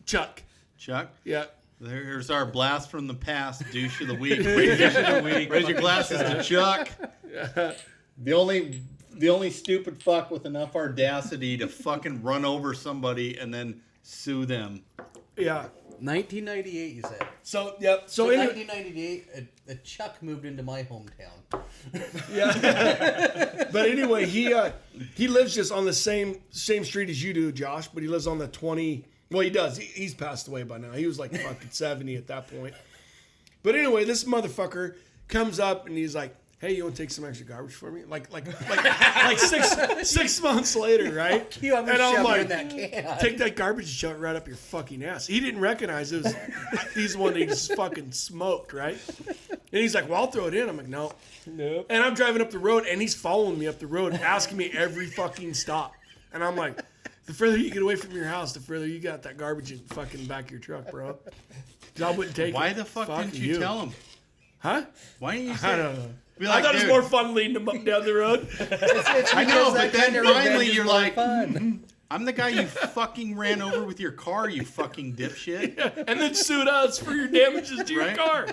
S3: Chuck.
S5: Chuck?
S3: Yeah.
S5: There's our blast from the past, douche of the week. Raise your glasses to Chuck. The only stupid fuck with enough audacity to fucking run over somebody and then sue them.
S3: Yeah.
S4: 1998, you said.
S3: So, yep.
S4: So
S3: So,
S4: in
S3: anyway,
S4: 1998, a Chuck moved into my hometown.
S3: yeah. But anyway, he lives just on the same street as you do, Josh. But he lives on the 20. Well, he does. He's passed away by now. He was like fucking 70 at that point. But anyway, this motherfucker comes up and he's like, "Hey, you want to take some extra garbage for me?" Like 6 months later, right?
S4: I'm
S3: And I'm
S4: shove
S3: like,
S4: in that can.
S3: "Take that garbage and shove it right up your fucking ass." He didn't recognize it was he's the one that he just fucking smoked, right? And he's like, "Well, I'll throw it in." I'm like, "No."
S1: Nope.
S3: And I'm driving up the road, and he's following me up the road, asking me every fucking stop. And I'm like, the further you get away from your house, the further you got that garbage in fucking back of your truck, bro. 'Cause I wouldn't take
S5: Why
S3: it.
S5: the fuck
S3: Fuck
S5: didn't you tell him?
S3: Huh?
S5: Why didn't you say
S3: I don't know.
S5: Be
S3: I
S5: like,
S3: thought it was
S5: "Dude."
S3: more fun leading them up down the road.
S5: I know, but then
S4: kind of
S5: finally
S4: revenge is
S5: you're
S4: more
S5: like,
S4: fun.
S5: I'm the guy you fucking ran over with your car, you fucking dipshit.
S3: And then sued us for your damages to your
S5: Right?
S3: car.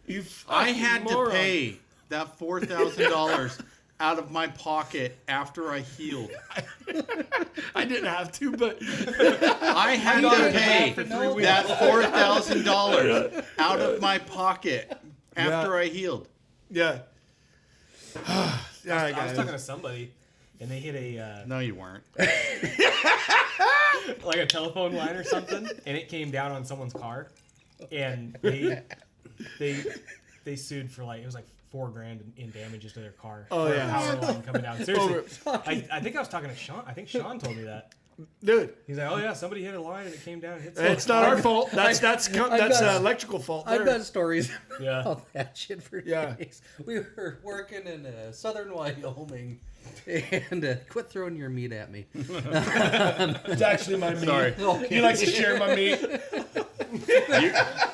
S3: You
S5: I
S3: fucking
S5: had
S3: moron.
S5: to pay that $4,000 out of my pocket after I healed.
S3: I didn't have to, but
S5: I had
S4: got
S5: to
S4: it
S5: pay
S4: back for 3 weeks.
S5: that $4,000 out of my pocket after I healed.
S3: yeah. Yeah,
S1: I was talking to somebody, and they hit a
S5: No, you weren't.
S1: like a telephone line or something, and it came down on someone's car, and they sued for like it was like $4,000 in damages to their car.
S3: Oh,
S1: for
S3: yeah.
S1: a power line coming down. Seriously, I think I was talking to Sean. I think Sean told me that.
S3: Dude,
S1: He's like, "Oh yeah, somebody hit a line and it came down and hit."
S3: it's not our fault. That's
S4: got-
S3: electrical fault.
S4: I've
S3: there.
S4: got stories
S1: Yeah.
S4: about that shit for
S3: Yeah.
S4: days. We were working in southern Wyoming, and quit throwing your meat at me.
S3: It's actually my meat.
S5: Sorry.
S4: Okay.
S3: He likes to share my meat.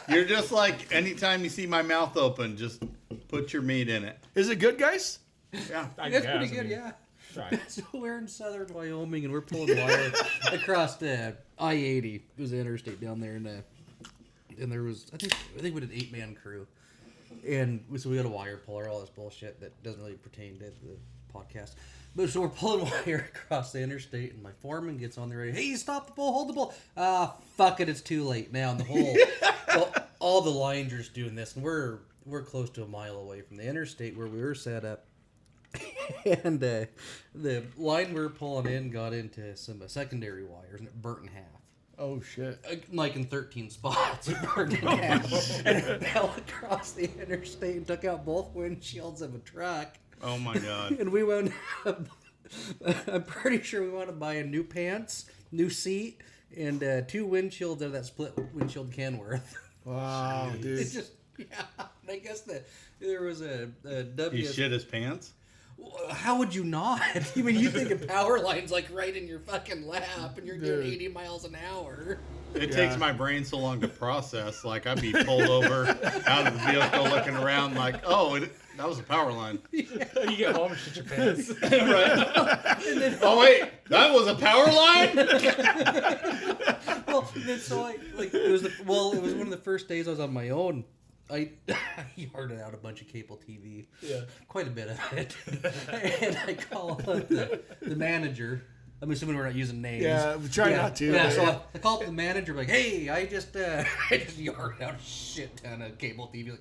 S5: You're just like, anytime you see my mouth open, just put your meat in it.
S3: Is it good, guys?
S5: Yeah.
S1: I
S4: That's
S1: guess,
S4: pretty
S1: I
S4: good,
S1: mean,
S4: yeah.
S1: Right.
S4: So we're in southern Wyoming, and we're pulling wire across the I-80. It was the interstate down there, and there was I think we did an 8-man crew, and so we got a wire puller, all this bullshit that doesn't really pertain to the podcast. But so we're pulling wire across the interstate, and my foreman gets on the radio. "Hey, stop the bull! Hold the bull!" Fuck it, it's too late now. And the whole all the lines are just doing this, and we're close to a mile away from the interstate where we were set up. And the line we were pulling in got into some secondary wires, and it burnt in half.
S3: Oh shit.
S4: Like in 13 spots, it burned in half. And it fell across the interstate and took out both windshields of a truck.
S5: Oh my God.
S4: And we wound up, I'm pretty sure we wound up buying new pants, new seat, and 2 windshields out of that split windshield Kenworth.
S3: Wow, dude.
S4: It's just, yeah. I guess that there was a W.
S5: He shit his pants?
S4: How would you not? I mean, you think a power line's like right in your fucking lap, and you're doing
S3: Dude.
S4: 80 miles an hour.
S5: It takes my brain so long to process. Like, I'd be pulled over out of the vehicle looking around like, oh, that was a power line.
S1: You get home and shit your pants.
S5: Right? Oh, wait, that was a power line?
S4: Well, and so it was one of the first days I was on my own. I yarded out a bunch of cable TV.
S1: Yeah.
S4: Quite a bit of it. And I call up the manager. I'm assuming we're not using names.
S3: Yeah, we try not to.
S4: Yeah,
S3: but
S4: so I call up the manager, like, "Hey, I just yarded out a shit ton of cable TV." Like,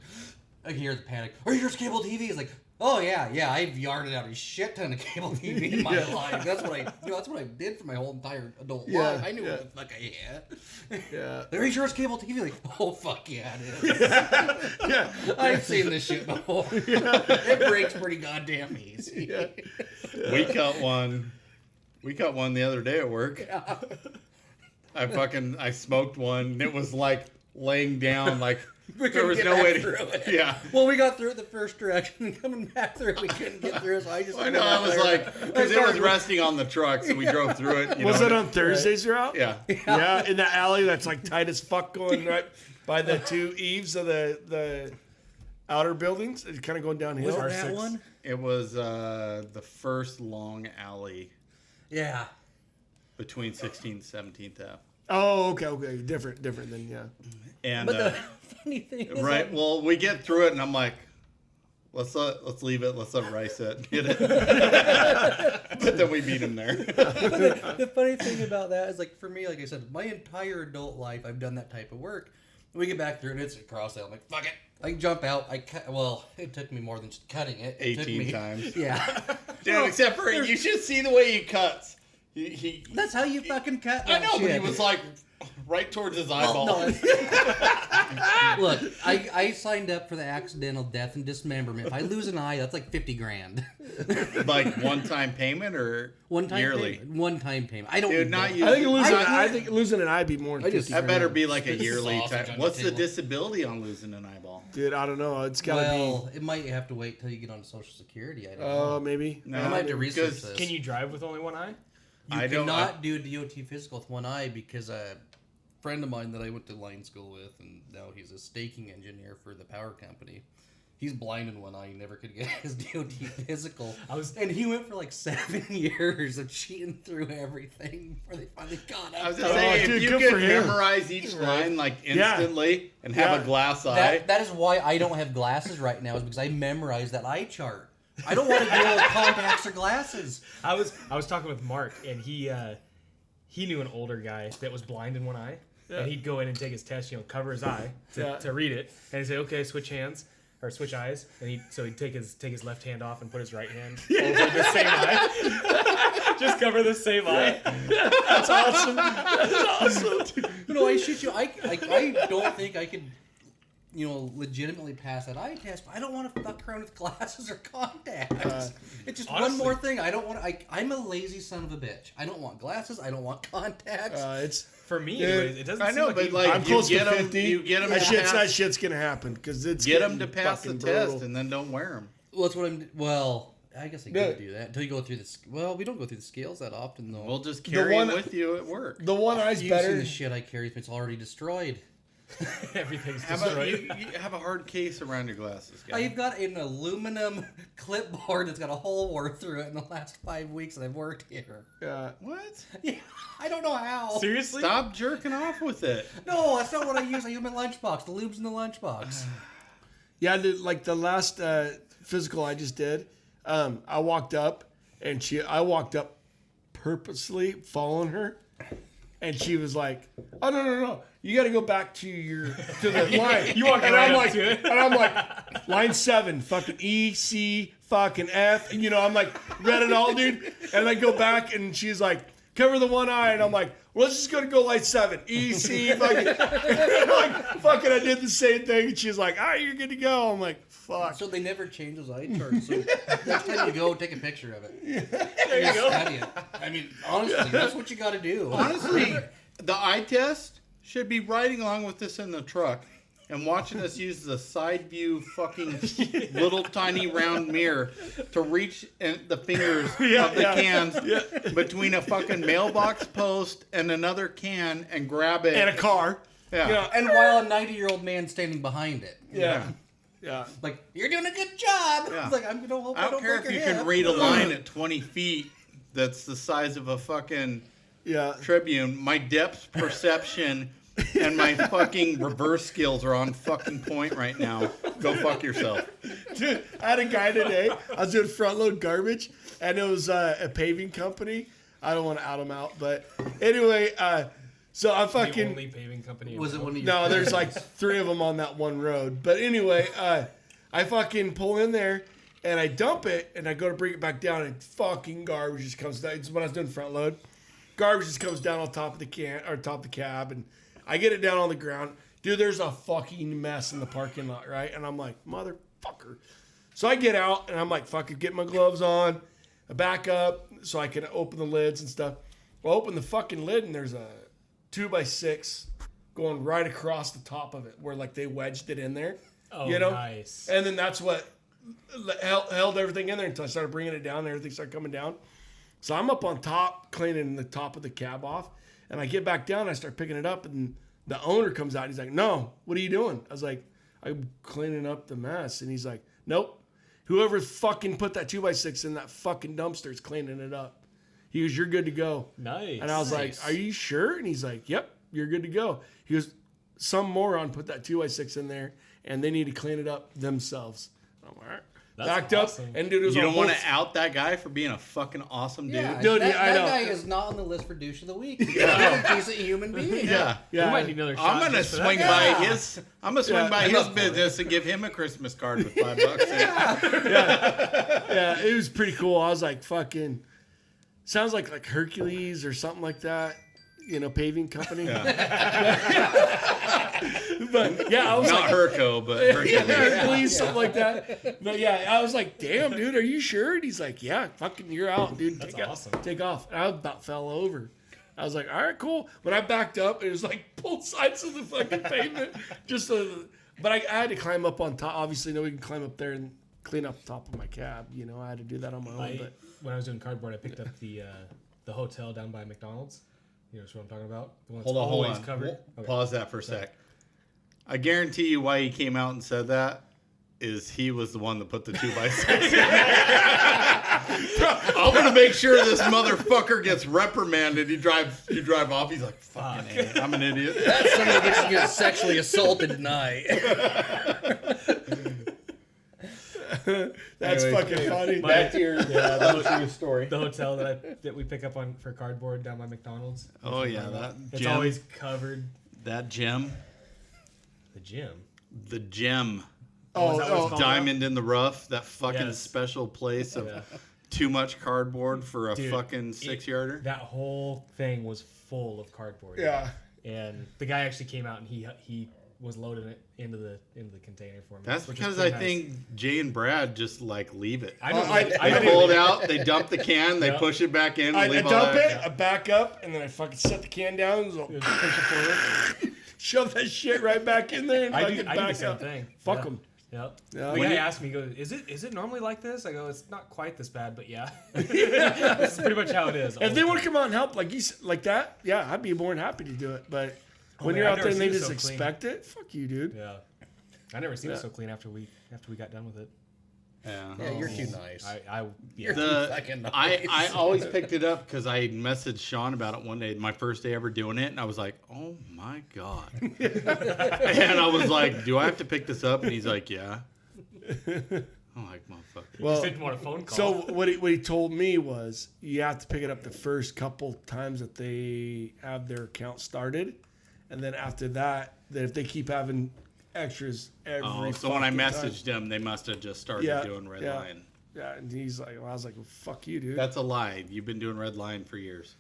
S4: I can hear the panic. "Are you sure it's cable TV?" He's like, "Oh yeah, I've yarded out a shit ton of cable TV in my life. That's what I did for my whole entire adult life. I knew what the fuck I had."
S3: Yeah.
S4: "Are you sure it's cable TV?" Like, "Oh fuck yeah, it is."
S3: Yeah.
S4: I've seen this shit before. It breaks pretty goddamn easy.
S3: Yeah.
S5: We cut one. We cut one the other day at work.
S4: Yeah.
S5: I smoked one. And it was like laying down, like
S4: We
S5: there
S4: couldn't
S5: was
S4: get
S5: no
S4: back
S5: way to.
S4: through it.
S5: Yeah.
S4: Well, we got through it the first direction, and coming back through it, we couldn't get through. So I just.
S5: I know. I was like, because it was resting on the truck, so we drove through it.
S3: Was it on Thursdays you're out?
S5: Yeah.
S3: Yeah, in that alley that's like tight as fuck going right by the 2 eaves of the outer buildings. It's kind of going downhill.
S4: Was it that one?
S5: It was the first long alley
S4: Yeah.
S5: between 16th and 17th Ave.
S3: Oh, okay. Different than, yeah.
S5: And
S4: But the funny thing is,
S5: right, well, we get through it, and I'm like, let's leave it. Let's let Rice get it. But then we beat him there.
S4: the funny thing about that is, like, for me, like I said, my entire adult life, I've done that type of work. We get back through and it's a cross out. I'm like, fuck it. I jump out. Well, it took me more than just cutting it.
S5: 18 times.
S4: Yeah.
S5: Dude, except for you should see the way he cuts.
S4: That's how you fucking cut
S5: I
S4: that
S5: know, but he
S4: shit.
S5: was like right towards his eyeball.
S4: Well, no, look, I signed up for the accidental death and dismemberment. If I lose an eye, that's like $50,000.
S5: Like one-time payment or yearly?
S4: One-time payment. I don't.
S5: Dude, not
S4: know.
S5: you.
S3: I think losing an eye would be more than 50
S5: That better
S3: grand.
S5: be like a
S4: Stick
S5: yearly
S4: sausage
S5: type.
S4: on the
S5: What's the
S4: table.
S5: disability on losing an eyeball?
S3: Dude, I don't know. It's got to
S4: Well, it might have to wait till you get on Social Security. I don't
S3: be.
S4: know.
S3: Maybe.
S5: No,
S4: I might have to research
S5: because
S4: this.
S1: Can you drive with only one eye?
S4: You
S5: I don't-
S4: cannot do a DOT physical with one eye because a friend of mine that I went to line school with, and now he's a staking engineer for the power company. He's blind in one eye. He never could get his DOT physical. And he went for like 7 years of cheating through everything before they finally got him.
S5: I was just saying,
S3: dude,
S5: if you
S3: good for
S5: could
S3: him.
S5: memorize each line like instantly and have a glass eye.
S4: That is why I don't have glasses right now, is because I memorized that eye chart. I don't want to deal with contacts or glasses.
S1: I was talking with Mark, and he knew an older guy that was blind in one eye, and he'd go in and take his test, cover his eye to read it, and he'd say, okay, switch hands or switch eyes, and he'd take his left hand off and put his right hand over the same eye, just cover the same eye.
S3: That's awesome. That's awesome.
S4: No, I shoot you. I don't think I could, legitimately pass that eye test. But I don't want to fuck around with glasses or contacts. It's just
S1: honestly,
S4: one more thing. I don't want. I'm a lazy son of a bitch. I don't want glasses. I don't want contacts.
S3: It's
S1: For me,
S3: Dude,
S1: anyways, it doesn't
S5: I
S1: seem
S5: know,
S1: like
S5: but
S1: you-
S5: like
S3: I'm close
S5: you
S3: to
S5: get
S3: 50.
S5: You get them.
S3: that shit's gonna happen because it's
S5: Get them to
S3: getting
S5: pass the
S3: fucking
S5: test
S3: brutal.
S5: and then don't wear them.
S4: Well, that's what I'm. Well, I guess I could
S3: Yeah.
S4: do that until you go through this. Well, we don't go through the scales that often, though.
S5: We'll just carry
S3: one-
S5: them with you at work.
S3: The one eye's
S4: You've seen
S3: better.
S4: the shit I carry. It's already destroyed.
S1: everything's
S5: How about
S1: destroyed.
S5: you have a hard case around your glasses, guys?
S4: I've got an aluminum clipboard that's got a hole worn through it in the last 5 weeks that I've worked here.
S5: What?
S4: Yeah, I don't know how.
S1: Seriously?
S5: Stop jerking off with it.
S4: No, that's not what I use. I use my lunchbox. The lube's in the lunchbox.
S3: Yeah, like the last physical I just did, I walked up and I walked up purposely following her, and she was like, "Oh no, you got to go back to the line."
S1: You walked
S3: and
S1: right
S3: I'm
S1: up
S3: like,
S1: to it.
S3: and I'm like, line 7, fucking E, C, fucking F, and I'm like, read it all, dude, and I go back and she's like, cover the one eye, and I'm like, well, let's just go line 7, E, C, fucking, and I'm like, fucking, I did the same thing, and she's like, all right, you're good to go. I'm like, fuck.
S4: So they never change those eye charts. So next time you go, take a picture of it.
S1: There you go.
S4: Study it. I mean, honestly, that's what you got to do.
S5: Honestly, the eye test should be riding along with this in the truck and watching us use the side view fucking little tiny round mirror to reach the fingers of the cans between a fucking mailbox post and another can and grab it.
S3: And a car.
S5: Yeah.
S4: And while a 90-year-old man standing behind it.
S3: Yeah.
S4: Like, you're doing a good job.
S5: Yeah.
S4: It's like, I'm gonna hope
S5: I don't care if
S4: break
S5: you
S4: your
S5: can
S4: hip.
S5: read a line at 20 feet that's the size of a fucking
S3: Yeah.
S5: Tribune. My depth perception and my fucking reverse skills are on fucking point right now. Go fuck yourself.
S3: Dude, I had a guy today. I was doing front load garbage, and it was a paving company. I don't want to out them out, but anyway, so I
S1: The
S3: fucking
S1: only paving company. in
S4: Was
S1: the
S4: it
S1: world.
S4: one of your
S3: no. There's like 3 of them on that one road. But anyway, I fucking pull in there and I dump it, and I go to bring it back down, and fucking garbage just comes down. It's when I was doing front load. Garbage just comes down on top of the top of the cab, and I get it down on the ground. Dude, there's a fucking mess in the parking lot, right? And I'm like, motherfucker. So I get out, and I'm like, fucking get my gloves on. I back up so I can open the lids and stuff. Well, I open the fucking lid, and there's a 2x6 going right across the top of it, where like they wedged it in there.
S1: Oh, nice.
S3: And then that's what held everything in there until I started bringing it down, and everything started coming down. So I'm up on top, cleaning the top of the cab off, and I get back down, and I start picking it up, and the owner comes out, and he's like, "No, what are you doing?" I was like, "I'm cleaning up the mess," and he's like, "Nope, whoever fucking put that 2x6 in that fucking dumpster is cleaning it up." He goes, "You're good to go."
S1: Nice.
S3: And I was like, "Are you sure?" And he's like, "Yep, you're good to go." He goes, "Some moron put that 2x6 in there, and they need to clean it up themselves." I'm like, all right.
S1: That's
S3: Backed
S1: awesome.
S3: up, and dude, it was
S5: You
S3: on
S5: don't want
S3: both-
S5: to out that guy for being a fucking awesome dude.
S4: Yeah,
S3: Dude,
S4: that,
S3: I
S4: that
S3: know.
S4: guy is not on the list for douche of the week. He's a decent human being.
S5: Yeah.
S3: Yeah,
S1: We might need another shot.
S5: I'm gonna
S1: just for that
S5: swing
S1: guy.
S5: by his. I'm gonna swing
S3: Yeah,
S5: by
S4: I'm
S5: his
S4: up for it.
S5: business and give him a Christmas card with $5.
S3: yeah, it was pretty cool. I was like, fucking, sounds like Hercules or something like that. You know, paving company. But yeah, I was
S5: Not
S3: like,
S5: Herco, but
S3: yeah,
S5: Hercules.
S3: Hercules, something like that. But yeah, I was like, damn, dude, are you sure? And he's like, yeah, fucking, you're out, dude.
S1: That's
S3: Take
S1: awesome.
S3: Take off. And I about fell over. I was like, all right, cool. When I backed up, it was like both sides of the fucking pavement. But I had to climb up on top. Obviously, nobody can climb up there and clean up the top of my cab. You know, I had to do that on my own. But
S1: When I was doing cardboard, I picked up the hotel down by McDonald's. You know what I'm talking about? The one that's
S5: Hold
S1: always
S5: on.
S1: covered. Okay.
S5: Pause that for a sec. I guarantee you why he came out and said that is he was the one that put the 2x6 in there. I'm gonna make sure this motherfucker gets reprimanded. You drive off. He's like, fucking A, I'm an idiot.
S4: That's somebody that gets to get sexually assaulted tonight.
S3: that's
S5: Anyway,
S3: fucking funny.
S5: Back to your,
S1: the
S5: story.
S1: The hotel that we pick up on for cardboard down by McDonald's.
S5: Oh yeah, that
S1: It's
S5: gem.
S1: always covered.
S5: That gem.
S1: The gym.
S5: The gem.
S3: Oh,
S1: is that what it's called?
S5: Diamond in the rough. That fucking
S1: Yes.
S5: special place of
S1: Yeah.
S5: too much cardboard for a
S1: Dude,
S5: fucking 6-yarder.
S1: That whole thing was full of cardboard.
S3: Yeah.
S1: And the guy actually came out and he was loading it into the container for me.
S5: That's
S1: which is
S5: because
S1: pretty
S5: I
S1: nice.
S5: think Jay and Brad just like leave it.
S1: I know.
S3: I
S5: They pull it out, they dump the can, they
S1: Yep.
S5: push it back in,
S3: I
S5: leave all
S3: dump
S5: that.
S3: it, I back up, and then I fucking set the can down and so
S1: Push it forward.
S3: shove that shit right back in there and
S1: I
S3: fucking
S1: do the
S3: back
S1: same
S3: up.
S1: thing.
S3: Fuck
S1: Yeah.
S3: them.
S1: Yep.
S3: Yeah.
S1: The
S3: When
S1: guy
S3: you-
S1: asked me, he goes, "Is it normally like this?" I go, "It's not quite this bad, but yeah." That's pretty much how it is. all
S3: If
S1: the
S3: they want
S1: time.
S3: to come out and help like that, yeah, I'd be more than happy to do it. But when
S1: man,
S3: you're
S1: I've
S3: out there and
S1: never
S3: they
S1: seen it
S3: just
S1: so clean.
S3: expect it, fuck you, dude.
S1: Yeah. I never seen
S3: Yeah.
S1: it so clean after we got done with it.
S5: Yeah.
S4: Yeah, you're too nice.
S1: I
S4: You're
S1: yeah.
S4: too fucking nice.
S5: I always picked it up because I messaged Sean about it one day, my first day ever doing it, and I was like, oh my God. And I was like, do I have to pick this up? And he's like, yeah. I'm like, motherfucker.
S3: Well,
S1: Just didn't want a phone call.
S3: so what he told me was you have to pick it up the first couple times that they have their account started, and then after that, if they keep having extras every.
S5: Oh, so when I
S3: fucking time-
S5: messaged them, they must have just started
S3: Yeah,
S5: doing Red
S3: yeah.
S5: Line.
S3: Yeah, and he's like, well, I was like, well, fuck you, dude.
S5: That's a lie. You've been doing Red Line for years.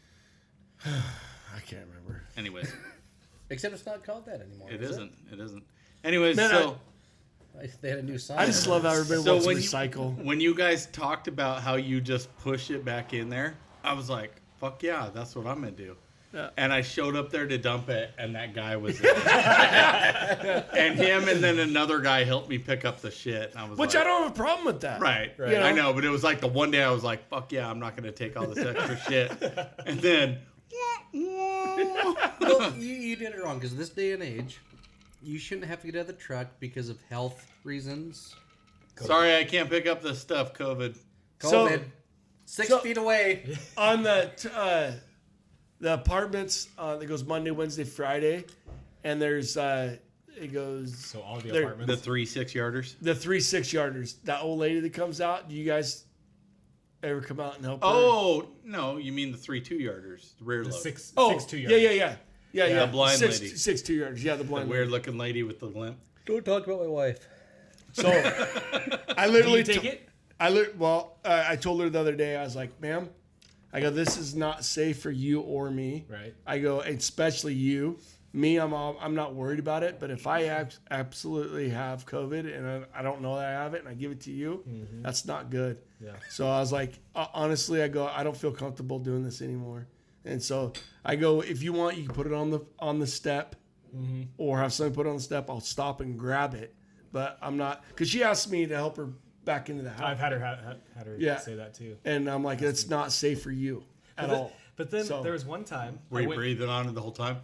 S3: I can't remember.
S5: Anyways,
S4: Except it's not called that anymore.
S5: it
S4: is
S5: isn't. It isn't. Anyways,
S3: Man,
S5: so
S4: They had a new sign.
S3: I just love how everybody
S5: So
S3: wants to
S5: when you-
S3: recycle.
S5: when you guys talked about how you just push it back in there, I was like, fuck yeah, that's what I'm going to do.
S3: Yeah.
S5: And I showed up there to dump it, and that guy was there. And him and then another guy helped me pick up the shit. And I was
S3: Which
S5: like,
S3: I don't have a problem with that.
S5: Right.
S1: Right.
S3: You know?
S5: I know, but it was like the one day I was like, fuck yeah, I'm not going to take all this extra shit. And then,
S4: Well, you did it wrong because this day and age, you shouldn't have to get out of the truck because of health reasons.
S5: sorry, I can't pick up this stuff, COVID.
S3: So-
S4: COVID, 6
S3: so-
S4: feet away.
S3: On the apartments, that goes Monday, Wednesday, Friday, and there's it goes
S1: So all the
S3: They're-
S1: apartments.
S5: The 3 6-yarders.
S3: the 3 6-yarders. That old lady that comes out. Do you guys ever come out and help her?
S5: Oh, no, you mean the 3 2-yarders, the rear
S1: the
S5: load.
S1: 6
S3: Oh,
S1: 2
S3: yeah,
S1: yards.
S3: yeah.
S5: The blind
S3: six,
S5: lady.
S3: 6 2-yarders. Yeah, the
S5: The
S3: blind lady.
S5: weird looking lady with the limp.
S4: Don't talk about my wife.
S3: So I
S1: Do
S3: literally
S1: you take it?
S3: I told her the other day. I was like, "Ma'am, I go, this is not safe for you or me.
S1: Right.
S3: I go, especially you. Me, I'm not worried about it. But if I absolutely have COVID and I don't know that I have it and I give it to you, that's not good.
S1: Yeah.
S3: So I was like, honestly, I go, I don't feel comfortable doing this anymore. And so I go, if you want, you can put it on the step, or have somebody put it on the step. I'll stop and grab it. But I'm not, because she asked me to help her back into the house.
S1: I've had her
S3: Yeah.
S1: say that too.
S3: And I'm like, it's not safe for you at all.
S1: But then
S3: So-
S1: there was one time
S5: Were
S1: I
S5: you
S1: went-
S5: breathing on it the whole time?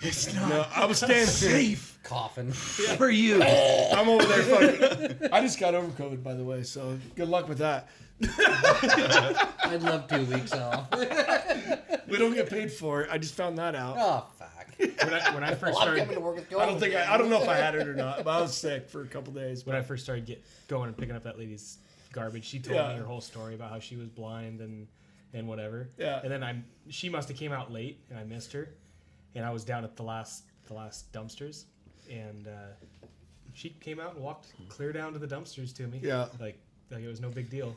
S5: It's not
S3: No, I was staying safe.
S4: Coughing.
S5: for you.
S3: I'm over there fucking. I just got over COVID, by the way, so good luck with that.
S4: I'd love 2 weeks off.
S3: We don't get paid for it. I just found that out.
S4: Oh, fuck.
S1: When I first
S4: Well, I'm coming
S1: started
S4: to work with
S3: I don't
S4: Cory.
S3: think I don't know if I had it or not, but I was sick for a couple days.
S1: when I first started going and picking up that lady's garbage, she told me her whole story about how she was blind and whatever.
S3: Yeah.
S1: And then she must have came out late and I missed her, and I was down at the last dumpsters, and she came out and walked clear down to the dumpsters to me.
S3: Yeah.
S1: Like it was no big deal.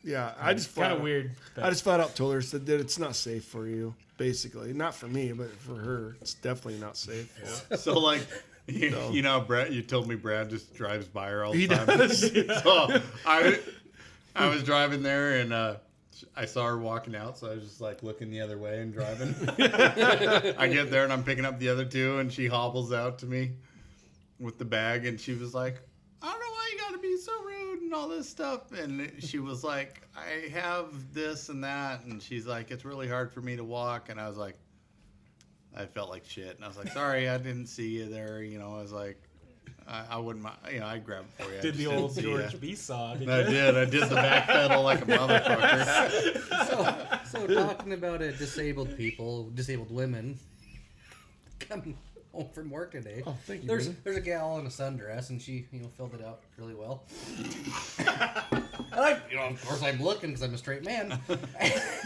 S3: Yeah, I just
S1: Kind
S3: flat
S1: of
S3: out-
S1: weird. But
S3: I just flat out told her said that it's not safe for you. Basically, not for me, but for her, it's definitely not safe.
S5: So like, you know, Brad, you told me Brad just drives by her all the
S3: He
S5: time.
S3: does.
S5: So I was driving there and I saw her walking out, so I was just like looking the other way and driving. I get there and I'm picking up the other two, and she hobbles out to me with the bag, and she was like, "I don't know why you gotta be so rude and all this stuff." And she was like, "I have this and that," and she's like, "It's really hard for me to walk," and I was like, I felt like shit, and I was like, "Sorry, I didn't see you there." You know, I was like, I wouldn't mind. You know, I'd grab it for you. I
S1: did
S5: just
S1: the
S5: didn't
S1: old
S5: see
S1: George
S5: ya.
S1: B saw? Did
S5: I
S1: you?
S5: did. I did the back pedal like a motherfucker.
S4: So talking about disabled people, disabled women, coming home from work today.
S3: Oh, thank you,
S4: There's
S3: brother.
S4: a gal in a sundress, and she filled it out really well. And of course I'm looking because I'm a straight man. And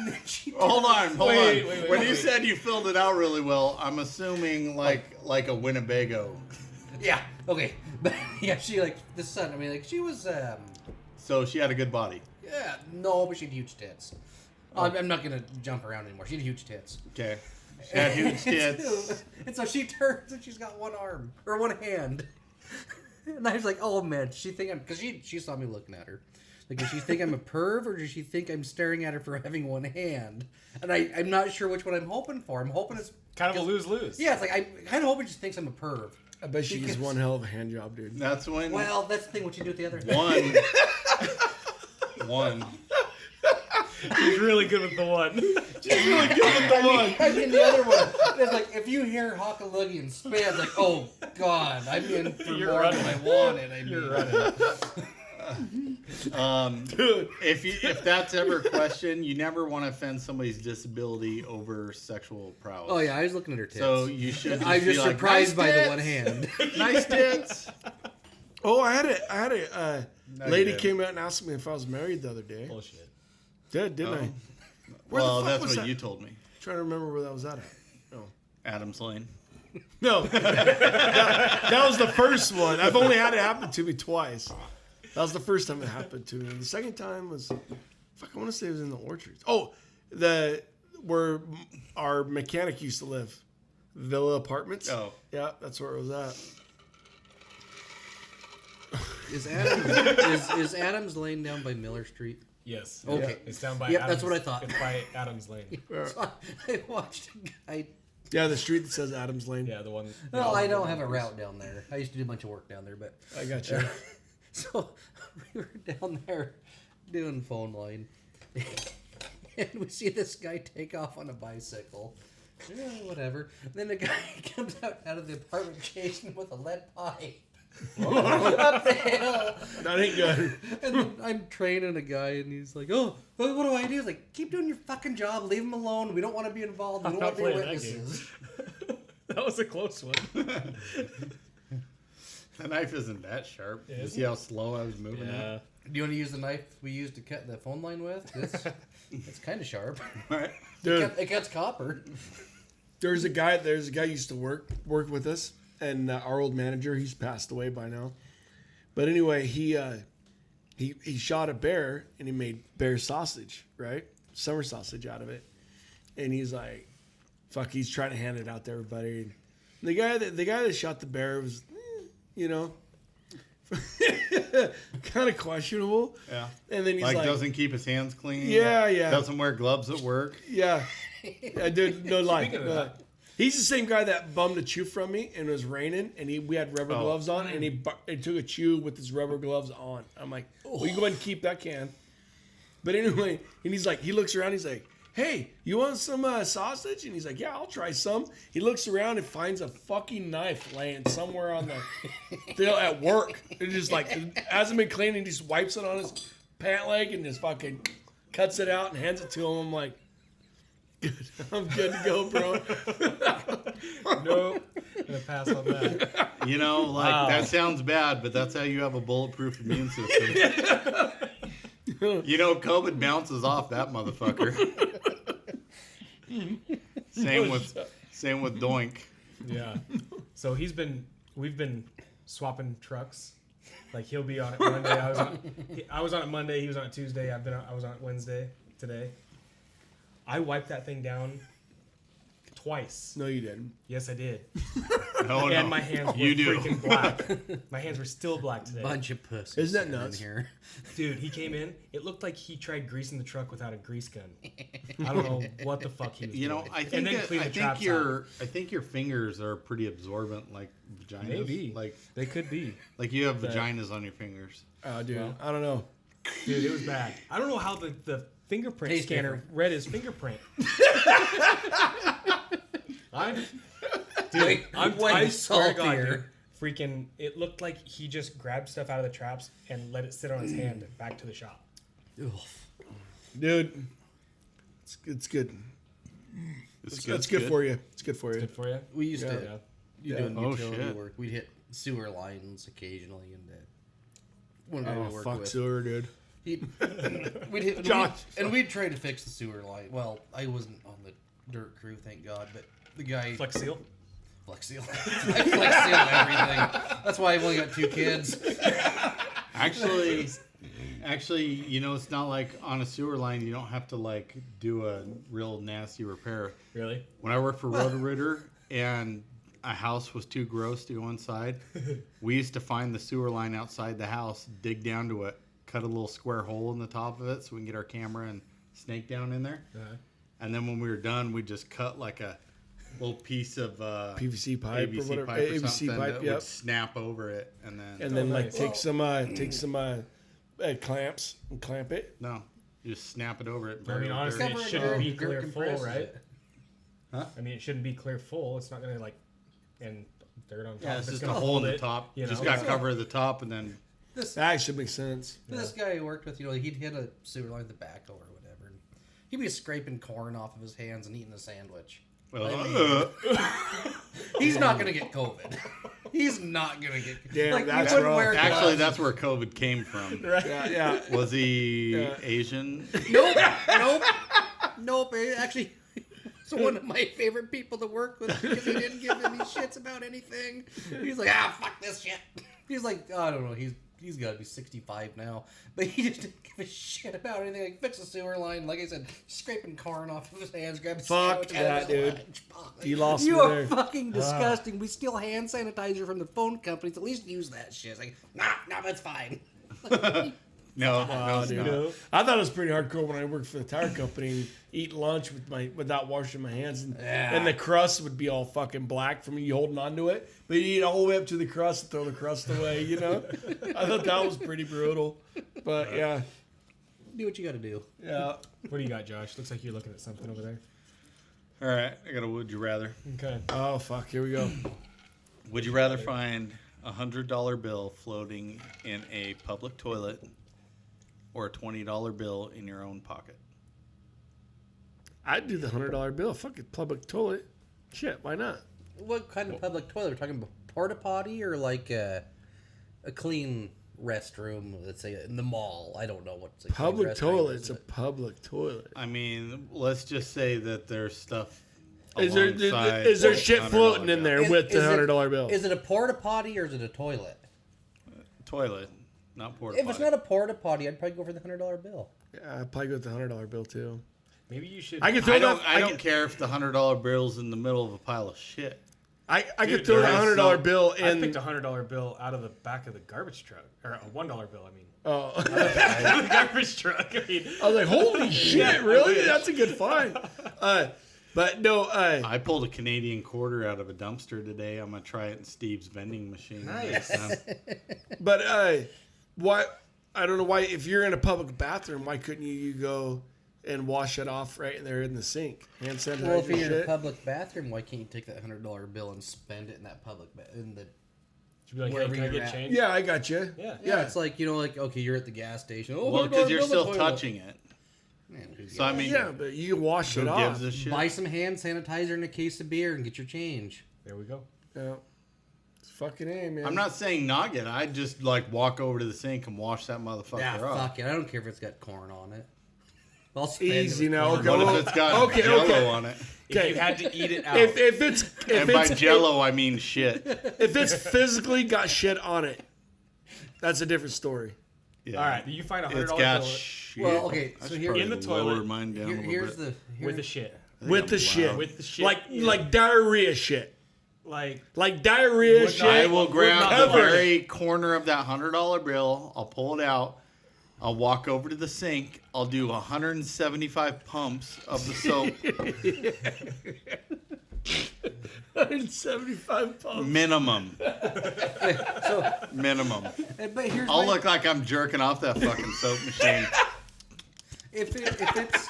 S4: then she
S5: Hold on.
S1: Wait,
S5: When you
S1: wait.
S5: said you filled it out really well, I'm assuming like a Winnebago.
S4: Yeah. Okay. But yeah, she this sun. I mean, she was.
S5: So she had a good body.
S4: Yeah. No, but she had huge tits. I'm not gonna jump around anymore. She had huge tits.
S5: Okay. She had huge tits.
S4: And so she turns and she's got one arm or one hand. And I was like, "Oh man, does she think I'm?" Because she saw me looking at her. Like, does she think I'm a perv, or does she think I'm staring at her for having one hand? And I'm not sure which one I'm hoping for. I'm hoping it's
S1: Kind of a lose-lose.
S4: yeah. It's like I'm kind of hoping she thinks I'm a perv.
S3: I bet she gets one hell of a hand job, dude.
S5: That's when
S4: Well, that's the thing. What you do with the other hand?
S5: one.
S1: He's really good with the one.
S4: I mean, the other one. It's like if you hear Hockaloogie and spin, it's like, oh god, I'm in for
S1: You're
S4: more
S1: running.
S4: than I wanted. I mean,
S1: You're running.
S3: Dude,
S5: If that's ever a question, you never want to offend somebody's disability over sexual prowess.
S4: oh yeah, I was looking at her tits.
S5: So you should.
S4: I'm
S5: be
S4: just
S5: like,
S4: surprised
S5: "Nice
S4: by the
S5: tits.
S4: one hand.
S5: Nice tits.
S3: oh, I had a
S5: No, you
S3: lady
S5: didn't.
S3: came out and asked me if I was married the other day.
S1: Bullshit.
S3: Didn't I?
S5: Well,
S3: fuck
S5: that's
S3: was
S5: what
S3: that?
S5: you told me.
S3: Trying to remember where that was at. No.
S5: Adam's Lane.
S3: No, that was the first one. I've only had it happen to me twice. That was the first time it happened to me. The second time was, fuck, I want to say it was in the orchards. Oh, where our mechanic used to live, Villa Apartments.
S5: Oh.
S3: Yeah, that's where it was at.
S4: Is Adams Lane down by Miller Street?
S1: Yes.
S4: Okay.
S1: Yeah. It's down by
S4: Yep,
S1: Adams.
S4: that's what I thought.
S1: It's by Adams Lane.
S4: So I watched a guy.
S3: Yeah, the street that says Adams Lane.
S1: Yeah, the one.
S4: No, I don't have a route down there. I used to do a bunch of work down there, but
S3: I got you.
S4: so we were down there doing phone line, and we see this guy take off on a bicycle. Yeah, whatever. And then the guy comes out of the apartment chasing with a lead pipe. Up the hill.
S3: That ain't good.
S4: And then I'm training a guy, and he's like, "Oh, what do I do?" He's like, "Keep doing your fucking job. Leave him alone. We don't want to be involved. We
S1: I'm
S4: don't
S1: not
S4: want to be
S1: playing that
S4: witnesses."
S1: That was a close one.
S5: The knife isn't that sharp. You
S1: Is
S5: see how slow I was moving?
S1: Yeah.
S4: Do you want to use the knife we used to cut the phone line with? It's kind of sharp.
S5: Right.
S3: Dude,
S4: It cuts copper.
S3: there's a guy used to work with us, and our old manager, he's passed away by now. But anyway, he shot a bear and he made bear sausage, right? Summer sausage out of it. And he's like, fuck, he's trying to hand it out to everybody. And the guy that shot the bear was, kind of questionable.
S5: Yeah.
S3: And then he's
S5: Like
S3: like,
S5: doesn't keep his hands clean.
S3: Yeah, yeah.
S5: Doesn't wear gloves at work.
S3: yeah, I did no lie.
S1: Speaking of that.
S3: He's the same guy that bummed a chew from me, and it was raining, and we had rubber
S5: Oh.
S3: gloves on, and he took a chew with his rubber gloves on. I'm like, well, you go ahead and keep that can. But anyway, and he's like, he looks around, he's like, hey, you want some sausage? And he's like, yeah, I'll try some. He looks around and finds a fucking knife laying somewhere on the at work. It just like, it hasn't been cleaned, and he just wipes it on his pant leg and just fucking cuts it out and hands it to him. I'm like, good. I'm good to go, bro.
S1: Nope. Gonna pass on that.
S5: You know, like
S1: Wow.
S5: that sounds bad, but that's how you have a bulletproof immune system. You know, COVID bounces off that motherfucker. Same with Doink.
S1: Yeah. So we've been swapping trucks. Like he'll be on it Monday. I was on it Monday. He was on it Tuesday. I was on it Wednesday today. I wiped that thing down twice.
S3: No, you didn't.
S1: Yes, I did.
S5: No,
S1: And
S5: no.
S1: my hands were
S5: You do.
S1: freaking black. My hands were still black today.
S4: Bunch of pussies.
S3: Isn't that
S4: sitting
S3: nuts?
S4: In here.
S1: Dude, he came in. It looked like he tried greasing the truck without a grease gun. I don't know what the fuck he was
S5: You know,
S1: doing.
S5: I
S1: And
S5: think
S1: then clean the traps out.
S5: I think your fingers are pretty absorbent, like vaginas.
S1: Maybe.
S5: Like
S1: They could be.
S5: you have vaginas on your fingers.
S3: Oh, dude.
S1: Well.
S3: I don't know.
S1: Dude, it was bad. I don't know how the fingerprint
S4: Tastes
S1: scanner
S4: different.
S1: read his fingerprint. I'm
S4: Way
S1: I swear to God,
S4: saltier.
S1: dude, freaking, it looked like he just grabbed stuff out of the traps and let it sit on his hand back to the shop.
S4: Ugh.
S3: Dude, it's good. It's good for you. It's good for you.
S1: Good for you?
S4: We used to.
S1: Yeah.
S4: You
S3: Yeah.
S4: doing
S5: Oh,
S4: utility
S5: shit.
S4: work? We'd hit sewer lines occasionally, and one guy
S3: Oh,
S4: we worked
S3: fuck
S4: with.
S3: sewer, dude.
S4: We'd hit,
S3: Josh.
S4: and we'd try to fix the sewer line. Well, I wasn't on the dirt crew, thank God, but the guy
S1: Flex seal?
S4: Flex seal, I flex seal everything. That's why I've only got 2 kids.
S5: Actually, you know, it's not like on a sewer line. You don't have to like do a real nasty repair.
S1: Really?
S5: When I worked for Roto-Rooter and a house was too gross to go inside, we used to find the sewer line outside the house, dig down to it, cut a little square hole in the top of it so we can get our camera and snake down in there.
S1: Uh-huh.
S5: And then when we were done, we just cut like a little piece of
S3: PVC pipe
S5: ABC
S3: or whatever.
S5: pipe or
S3: ABC
S5: something
S3: pipe,
S5: that
S3: yep.
S5: would snap over it, and then
S3: And then like
S1: nice.
S3: take some clamps and clamp it.
S5: no, you just snap it over it.
S1: I mean, honestly,
S4: Cover
S1: it
S4: it
S1: shouldn't
S4: up.
S1: be
S4: Gert
S1: clear full,
S4: compresses
S1: right?
S4: it.
S5: Huh?
S1: I mean, it shouldn't be clear full. It's not going to like, and dirt on top.
S5: Yeah, it's
S1: It's
S5: just a
S1: gonna
S5: hole in
S1: hold
S5: the
S1: it,
S5: top.
S1: you
S5: Just
S1: know?
S5: got to cover the top, and then
S4: This
S3: That actually makes sense.
S4: this guy I worked with, he'd hit a sewer line at the back or whatever. And he'd be scraping corn off of his hands and eating a sandwich. He's not gonna get COVID. He's not gonna get.
S3: Damn,
S4: you
S3: that's
S4: wouldn't
S3: rough.
S4: wear
S5: actually,
S4: gloves.
S5: that's where COVID came from.
S3: Yeah, yeah.
S5: Was he
S3: Yeah.
S5: Asian?
S4: Nope. Actually, it's one of my favorite people to work with because he didn't give any shits about anything. He's like, fuck this shit. He's like, I don't know. He's got to be 65 now, but he just didn't give a shit about anything. Like, fix the sewer line, like I said, scraping corn off of his hands, grabbing
S3: Fuck
S4: sandwich out of
S3: that,
S4: his
S3: dude.
S4: lunchbox.
S3: You lost
S4: You
S3: me
S4: are
S3: there.
S4: fucking disgusting. We steal hand sanitizer from the phone companies. At least use that shit. It's like, nah, that's fine.
S5: No,
S3: Oh,
S5: it's
S3: dude.
S5: not.
S3: I thought it was pretty hardcore when I worked for the tire company and eat lunch without washing my hands, and the crust would be all fucking black from you holding onto it. But you eat all the way up to the crust and throw the crust away. You know, I thought that was pretty brutal. But yeah,
S4: Do what you got to do.
S3: yeah.
S1: What do you got, Josh? Looks like you're looking at something over there.
S5: All right, I got a would you rather.
S1: Okay.
S3: Oh fuck, here we go.
S5: Would you rather find $100 bill floating in a public toilet or a $20 bill in your own pocket?
S3: I'd do the $100 bill. Fuck it, public toilet. Shit, why not?
S4: What kind of public toilet? We're talking about porta potty or like a clean restroom, let's say in the mall. I don't know what's a clean
S3: Public
S4: restroom
S3: toilet.
S4: is,
S3: It's a
S4: but-
S3: public toilet.
S5: I mean, let's just say that there's stuff.
S3: Is there
S5: alongside
S3: is there
S5: the
S3: shit
S5: $100
S3: floating in
S5: bill.
S3: there with the $100 bill?
S4: Is it a porta potty or is it a toilet?
S5: Toilet, not porta
S4: If it's not a porta potty, I'd probably go for the $100 bill.
S3: Yeah, I'd probably go with the $100 bill too.
S1: Maybe you should.
S3: I could throw
S5: I
S3: that.
S5: don't, I don't care if the $100 bill's in the middle of a pile of shit.
S3: I could
S1: Dude,
S3: throw the
S5: there is
S3: $100
S5: some-
S3: bill
S1: I
S3: in.
S1: picked a $100 bill out of the back of the garbage truck, or a $1 bill. I mean,
S3: Oh,
S1: the garbage truck. I mean,
S3: I was like, holy shit, really? That's a good find. But no,
S5: I pulled a Canadian quarter out of a dumpster today. I'm gonna try it in Steve's vending machine.
S1: Nice.
S3: but why? I don't know why. If you're in a public bathroom, why couldn't you go and wash it off right there in the sink? Hand sanitizer.
S4: Well, if you're in a
S3: shit.
S4: public bathroom, why can't you take that $100 bill and spend it in that in the
S1: To be like, hey,
S4: Wherever
S1: can I
S4: you're
S1: get
S4: at.
S1: change?
S3: Yeah, I got you.
S1: Yeah.
S4: Yeah, it's like, like, okay, you're at the gas station. Oh,
S5: Well,
S4: $100
S5: because you're
S4: bill
S5: still
S4: toilet.
S5: touching it.
S4: Man, who's
S5: So I mean,
S3: Yeah, but you can wash
S5: who
S3: it off.
S5: gives a shit?
S4: buy some hand sanitizer and a case of beer and get your change.
S1: There we go.
S3: Yeah. It's fucking A, man.
S5: I'm not saying not get. I just like walk over to the sink and wash that motherfucker
S4: Yeah,
S5: off.
S4: fuck it. I don't care if it's got corn on it. I'll spend
S3: Easy
S4: it with
S3: now.
S4: corn.
S3: Okay,
S5: What if it's got
S3: Okay,
S5: Jello
S3: okay.
S5: on it?
S1: If you had to eat it out.
S3: If it's
S5: And by Jello, I mean shit.
S3: if it's physically got shit on it, that's a different story.
S5: Yeah.
S1: All right, you find a
S5: It's
S1: $100
S5: got
S1: bill
S5: shit.
S4: Well, okay,
S5: I
S4: so
S5: should
S4: here-
S5: probably
S1: in the
S5: lower
S1: toilet,
S5: mine down a little
S4: Here's
S5: bit.
S1: with the shit.
S5: I think
S3: With
S5: I'm
S3: the
S5: loud.
S3: shit.
S1: With the shit.
S3: Like diarrhea shit.
S1: Like
S3: Diarrhea
S1: Would
S3: shit.
S1: not-
S5: I will grab
S1: not
S5: the
S3: cover it.
S5: very corner of that $100 bill. I'll pull it out. I'll walk over to the sink. I'll do 175 pumps of the soap
S3: 175 pounds.
S5: minimum.
S4: So,
S5: Minimum.
S4: but here's
S5: I'll
S4: my-
S5: look like I'm jerking off that fucking soap machine.
S4: if it's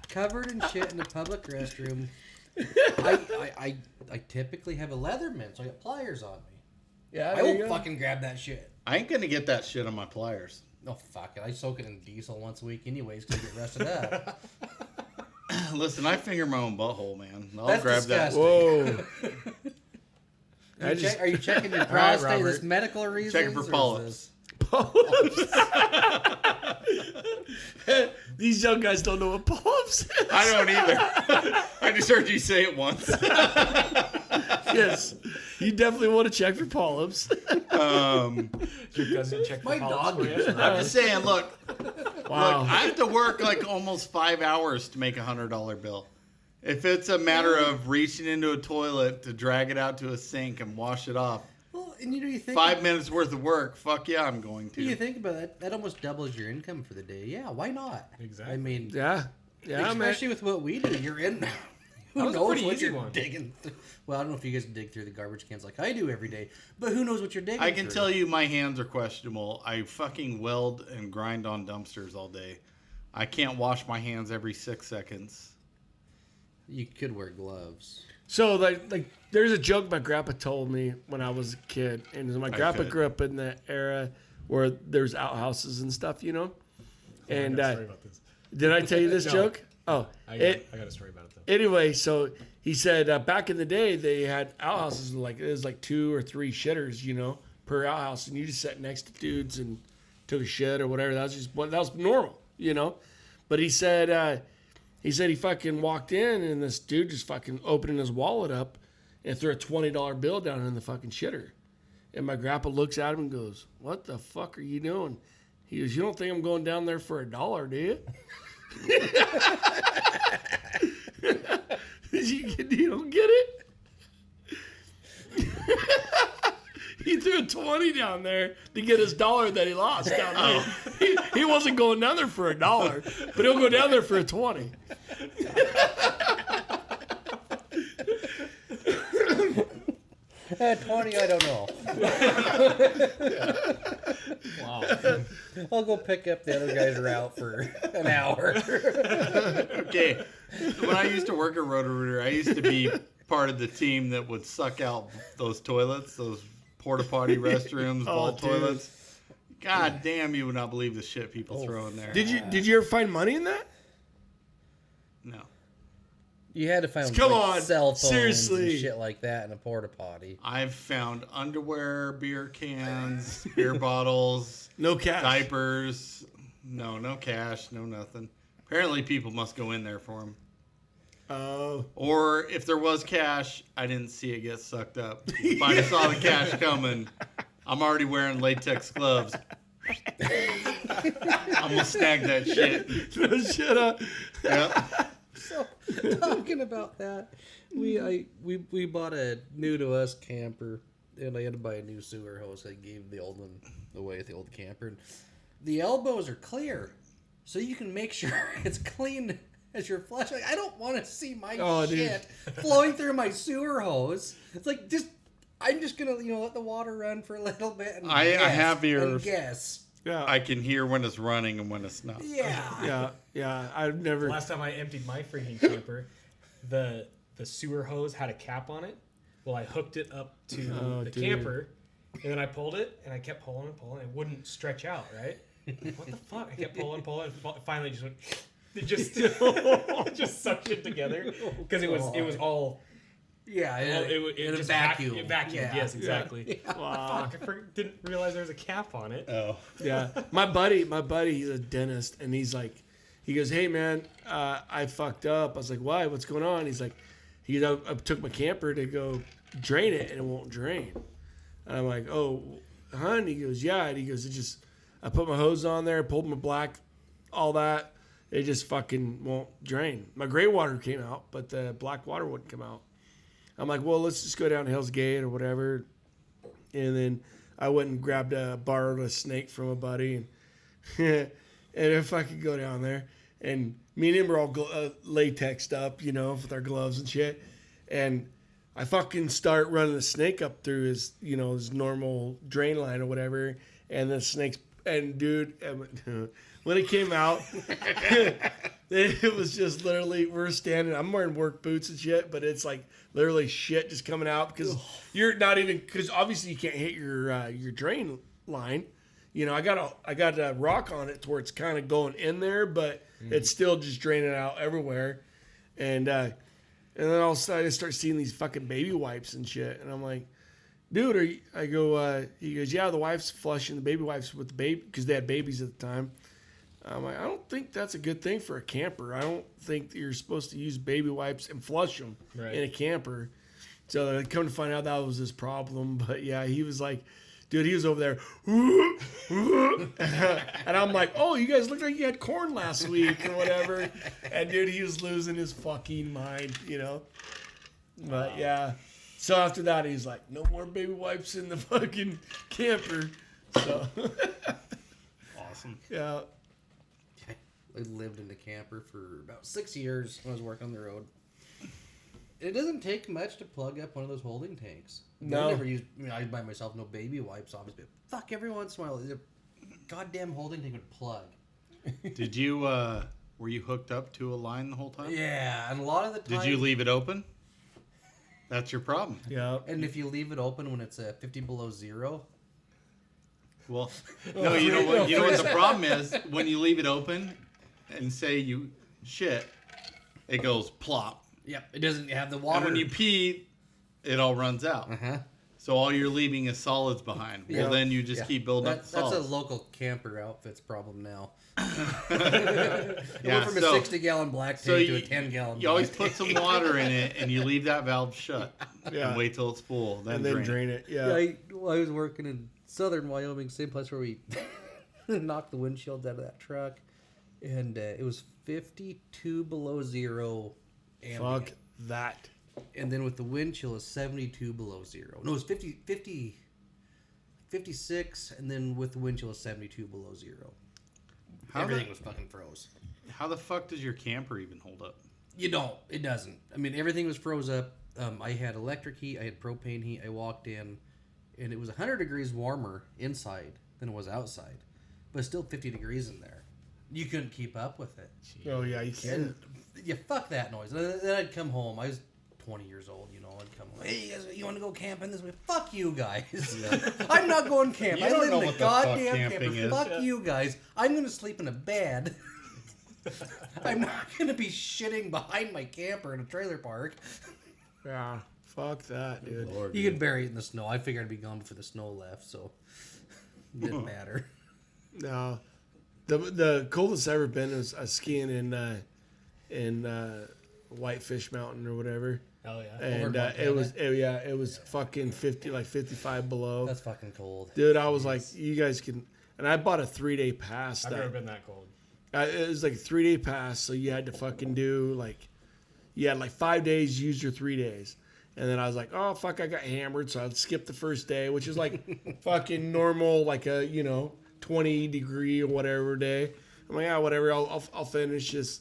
S4: covered in shit in the public restroom, I typically have a Leatherman, so I got pliers on me.
S3: Yeah,
S4: I
S3: there you
S4: will
S3: go.
S4: fucking grab that shit.
S5: I ain't gonna get that shit on my pliers.
S4: Oh, fuck it. I soak it in diesel once a week anyways to get rested up.
S5: Listen, I finger my own butthole, man. I'll
S4: That's
S5: grab
S4: disgusting.
S3: Whoa.
S4: Are you checking your prostate? This
S1: Robert.
S4: medical reasons?
S5: Checking for
S4: or is
S5: polyps.
S3: These young guys don't know what polyps is.
S5: I don't either. I just heard you say it once.
S3: Yes. You definitely want to check for polyps.
S1: Your cousin checked
S4: My
S1: for
S4: dog
S1: polyps for
S4: gets
S1: you.
S5: I'm just saying, look,
S3: Wow.
S5: I have to work like almost 5 hours to make a $100 bill. If it's a matter of reaching into a toilet to drag it out to a sink and wash it off,
S4: Well, and you think
S5: 5 minutes worth of work, fuck yeah, I'm going
S4: You
S5: to.
S4: think about that, that almost doubles your income for the day. Yeah, why not?
S1: Exactly.
S4: I mean,
S3: Yeah. Yeah, man.
S4: especially with what we do, you're in. Who
S1: That was a
S4: knows
S1: pretty
S4: what
S1: easy
S4: you're
S1: one.
S4: digging through? Well, I don't know if you guys dig through the garbage cans like I do every day, but who knows what you're digging
S5: I can
S4: through?
S5: tell you my hands are questionable. I fucking weld and grind on dumpsters all day. I can't wash my hands every 6 seconds.
S4: You could wear gloves.
S3: So, like, there's a joke my grandpa told me when I was a kid. And my grandpa
S5: could.
S3: grew up in the era where there's outhouses and stuff, you know? And
S1: I got a story about this.
S3: did I tell you this
S1: No.
S3: joke? Oh,
S1: I got a story about it though.
S3: anyway, so he said back in the day they had outhouses like it was like 2 or 3 shitters, you know, per outhouse, and you just sat next to dudes and took a shit or whatever. That was normal, you know. But he said he fucking walked in and this dude just fucking opening his wallet up and threw a $20 bill down in the fucking shitter. And my grandpa looks at him and goes, "What the fuck are you doing?" He goes, "You don't think I'm going down there for $1, do you?" You don't get it? He threw a 20 down there to get his $1 that he lost down there. He wasn't going down there for $1, but he'll go down there for a 20.
S4: At 20, I don't know.
S1: Wow.
S4: I'll go pick up the other guy's route for an hour.
S5: Okay. When I used to work at Roto-Rooter, I used to be part of the team that would suck out those toilets, those porta potty restrooms, vault
S3: dude.
S5: toilets. God damn, you would not believe the shit people throw in there.
S3: Did you ever find money in that?
S5: No.
S4: You had to find
S3: Come
S4: like,
S3: on,
S4: cell phones
S3: seriously.
S4: and shit like that in a porta potty.
S5: I've found underwear, beer cans, beer bottles,
S3: No cash.
S5: diapers. No cash, no nothing. Apparently, people must go in there for them.
S3: Oh.
S5: Or if there was cash, I didn't see it get sucked up. If I saw the cash coming, I'm already wearing latex gloves. I'm gonna snag that shit.
S3: No shit up.
S5: Yep.
S4: So, talking about that, we bought a new to us camper, and I had to buy a new sewer hose. I gave the old one away at the old camper. And the elbows are clear, so you can make sure it's clean as you're flushing. Like, I don't want to see my shit flowing through my sewer hose. It's like I'm just gonna let the water run for a little bit. And
S5: I have ears.
S4: And guess.
S3: Yeah.
S5: I can hear when it's running and when it's not.
S4: Yeah.
S3: Yeah. I've never.
S1: Last time I emptied my freaking camper, the sewer hose had a cap on it. Well, I hooked it up to the camper, And then I pulled it, and I kept pulling and pulling. It wouldn't stretch out, right? Like, what the fuck? I kept pulling, and finally just went. It just just sucked together because it was all.
S4: Yeah,
S1: it just
S4: vacuum.
S1: It vacuumed.
S4: Yeah.
S1: Yes, exactly.
S4: Yeah.
S3: Wow.
S1: Fuck! I didn't realize there was a cap on it.
S5: Oh.
S3: Yeah. My buddy, he's a dentist, and he's like, he goes, "Hey man, I fucked up." I was like, "Why? What's going on?" He's like, I took my camper to go drain it, and it won't drain. And I'm like, "Oh, hun?" He goes, "Yeah." And he goes, I put my hose on there, pulled my black, all that. It just fucking won't drain. My gray water came out, but the black water wouldn't come out. I'm like, well, let's just go down Hell's Gate or whatever. And then I went and borrowed a snake from a buddy. And if I could go down there. And me and him were all latexed up, with our gloves and shit. And I fucking start running the snake up through his normal drain line or whatever. And the snake's, and dude, when it came out, it was just literally, we're standing, I'm wearing work boots and shit, but it's like literally shit just coming out because you're not even, because obviously you can't hit your drain line. I got a rock on it to where it's kind of going in there, but it's still just draining out everywhere. And then all of a sudden I start seeing these fucking baby wipes and shit. And I'm like, dude, he goes, yeah, the wife's flushing the baby wipes with the baby because they had babies at the time. I'm like, I don't think that's a good thing for a camper. I don't think that you're supposed to use baby wipes and flush them in a camper. So I come to find out that was his problem. But yeah, he was like, dude, he was over there. And I'm like, oh, you guys look like you had corn last week or whatever. And dude, he was losing his fucking mind, But yeah. So after that, he's like, no more baby wipes in the fucking camper. So.
S5: Awesome.
S3: Yeah.
S4: I lived in the camper for about 6 years when I was working on the road. It doesn't take much to plug up one of those holding tanks.
S3: No.
S4: I never used, I buy myself no baby wipes, obviously. But fuck, every once in a while, the goddamn holding tank would plug.
S5: Did you, were you hooked up to a line the whole time?
S4: Yeah, and a lot of the time.
S5: Did you leave it open? That's your problem.
S3: Yeah.
S4: And if you leave it open when it's 50 below zero.
S5: Well, no, you know what the problem is? When you leave it open and say you shit, it goes plop.
S4: Yep, it doesn't have the water.
S5: And when you pee, it all runs out.
S4: Uh-huh.
S5: So all you're leaving is solids behind. Well, then you just keep building up the solids.
S4: That's a local camper outfit's problem now.
S5: Yeah,
S4: went from a 60-gallon black tank to a 10-gallon.
S5: You always put some water in it, and you leave that valve shut.
S3: Yeah.
S5: And wait till it's full, then
S3: drain it. Yeah.
S4: I was working in southern Wyoming, same place where we knocked the windshields out of that truck, and it was 52 below zero.
S3: Fuck that.
S4: And then with the wind chill is 72 below zero. No, it was 56, and then with the wind chill is 72 below zero. Everything was fucking froze.
S5: How the fuck does your camper even hold up?
S4: You don't. It doesn't. I mean, everything was froze up. I had electric heat. I had propane heat. I walked in, and it was 100 degrees warmer inside than it was outside. But still 50 degrees in there. You couldn't keep up with it.
S3: Oh, yeah, you can.
S4: And yeah, fuck that noise. And then I'd come home. I was 20 years old, I'd come home. Hey, you guys, you want to go camping this week? Fuck you guys. Yeah. I'm not going camping. I live in a goddamn camper. Fuck you guys. I'm going to sleep in a bed. I'm not going to be shitting behind my camper in a trailer park.
S3: Yeah, fuck that, dude.
S4: Lord, you could bury it in the snow. I figured I'd be gone before the snow left, so it didn't matter.
S3: No. The coldest I've ever been was skiing in Whitefish Mountain or whatever.
S1: Oh yeah.
S3: And it was fucking 55 below.
S4: That's fucking cold.
S3: Dude, I was like, you guys can, and I bought a 3-day pass.
S1: I've never been that cold.
S3: It was like a 3-day pass, so you had to fucking do you had 5 days, use your 3 days. And then I was like, oh fuck, I got hammered, so I'd skip the first day, which is like fucking normal, like a 20 degree or whatever day. I'm like, yeah, whatever, I'll finish this.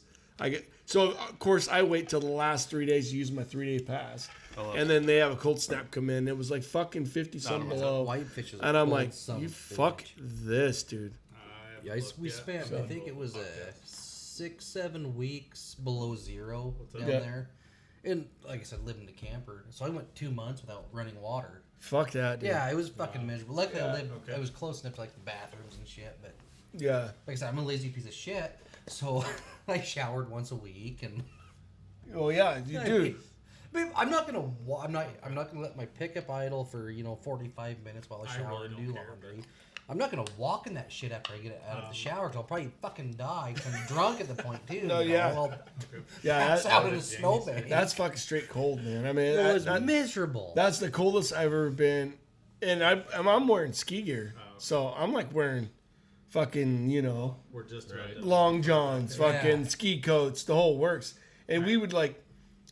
S3: So of course I wait till the last 3 days to use my 3-day pass, and then they have a cold snap come in. It was like fucking 50 something below,
S4: Whitefish is
S3: and I'm like, you fuck this, dude.
S4: Yeah, we spent. I think it was 6-7 weeks below zero down there, And like I said, living in a camper, so I went 2 months without running water.
S3: Fuck that, dude.
S4: Yeah, it was fucking miserable. Luckily,
S1: Yeah,
S4: I was close enough to like the bathrooms and shit. But
S3: Yeah.
S4: like I said, I'm a lazy piece of shit, so I showered once a week and.
S3: Oh yeah, you do.
S4: Babe, I'm not gonna let my pickup idle for 45 minutes while I shower
S1: really
S4: and
S1: don't
S4: do
S1: care,
S4: laundry. I'm not gonna walk in that shit after I get it out of the shower. Cause I'll probably fucking die. Cause I'm drunk at the point too.
S3: No,
S4: you know?
S3: yeah.
S4: I'll
S3: Yeah,
S4: pass out in a
S1: that's
S4: snowbank.
S3: that's fucking straight cold, man. I mean,
S4: It was
S3: that-
S4: miserable.
S3: that's the coldest I've ever been, and I'm wearing ski gear, so I'm like wearing fucking
S5: We're just
S3: long johns, fucking
S4: Yeah.
S3: ski coats, the whole works. And we would like,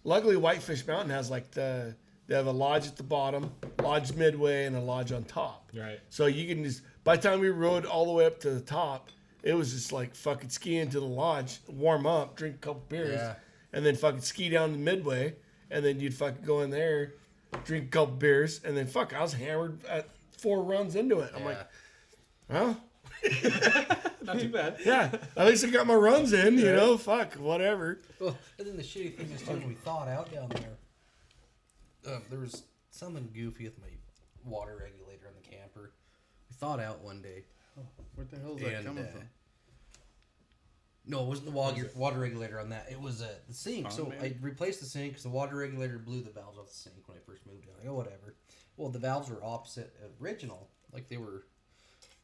S3: luckily Whitefish Mountain has like they have a lodge at the bottom, lodge midway, and a lodge on top.
S1: Right.
S3: So you can just, by the time we rode all the way up to the top, it was just like fucking skiing to the lodge, warm up, drink a couple beers,
S4: Yeah.
S3: and then fucking ski down to midway, and then you'd fucking go in there, drink a couple beers, and then fuck, I was hammered at 4 runs into it. I'm like, well,
S1: Not too bad.
S3: yeah, at least I got my runs in, fuck, whatever.
S4: Well, and then the shitty thing is too, when we thawed out down there, there was something goofy with my water regulator on the camper. We thawed out one day.
S5: What the hell is that
S4: And,
S5: coming from?
S4: No, it wasn't the water regulator on that. It was the sink.
S5: Oh,
S4: So
S5: man.
S4: I replaced the sink because the water regulator blew the valves off the sink when I first moved in. I go, whatever. Well, the valves were opposite original. Like they were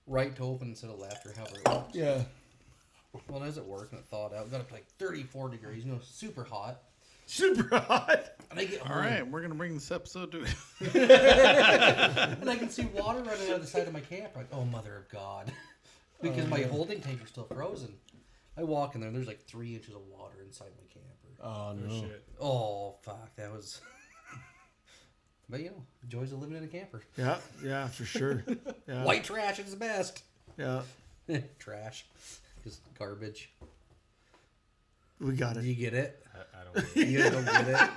S4: right to open instead of left or however it was.
S3: Yeah.
S4: Well, as it worked and it thawed out, got up to like 34 degrees, super hot.
S3: Super hot.
S4: And I get home.
S5: All right, we're gonna bring this episode to.
S4: And I can see water running out of the side of my camper. Like, oh, mother of God. Because my holding tank is still frozen. I walk in there and there's like 3 inches of water inside my camper.
S3: Oh, no.
S1: Shit.
S4: Oh, fuck. That was. But, joys of living in a camper.
S3: Yeah, for sure. Yeah.
S4: White trash is the best.
S3: Yeah.
S4: Trash. Just garbage.
S3: We got
S4: Do
S3: it.
S4: you get it?
S1: I don't.
S4: You guys don't get it?
S5: I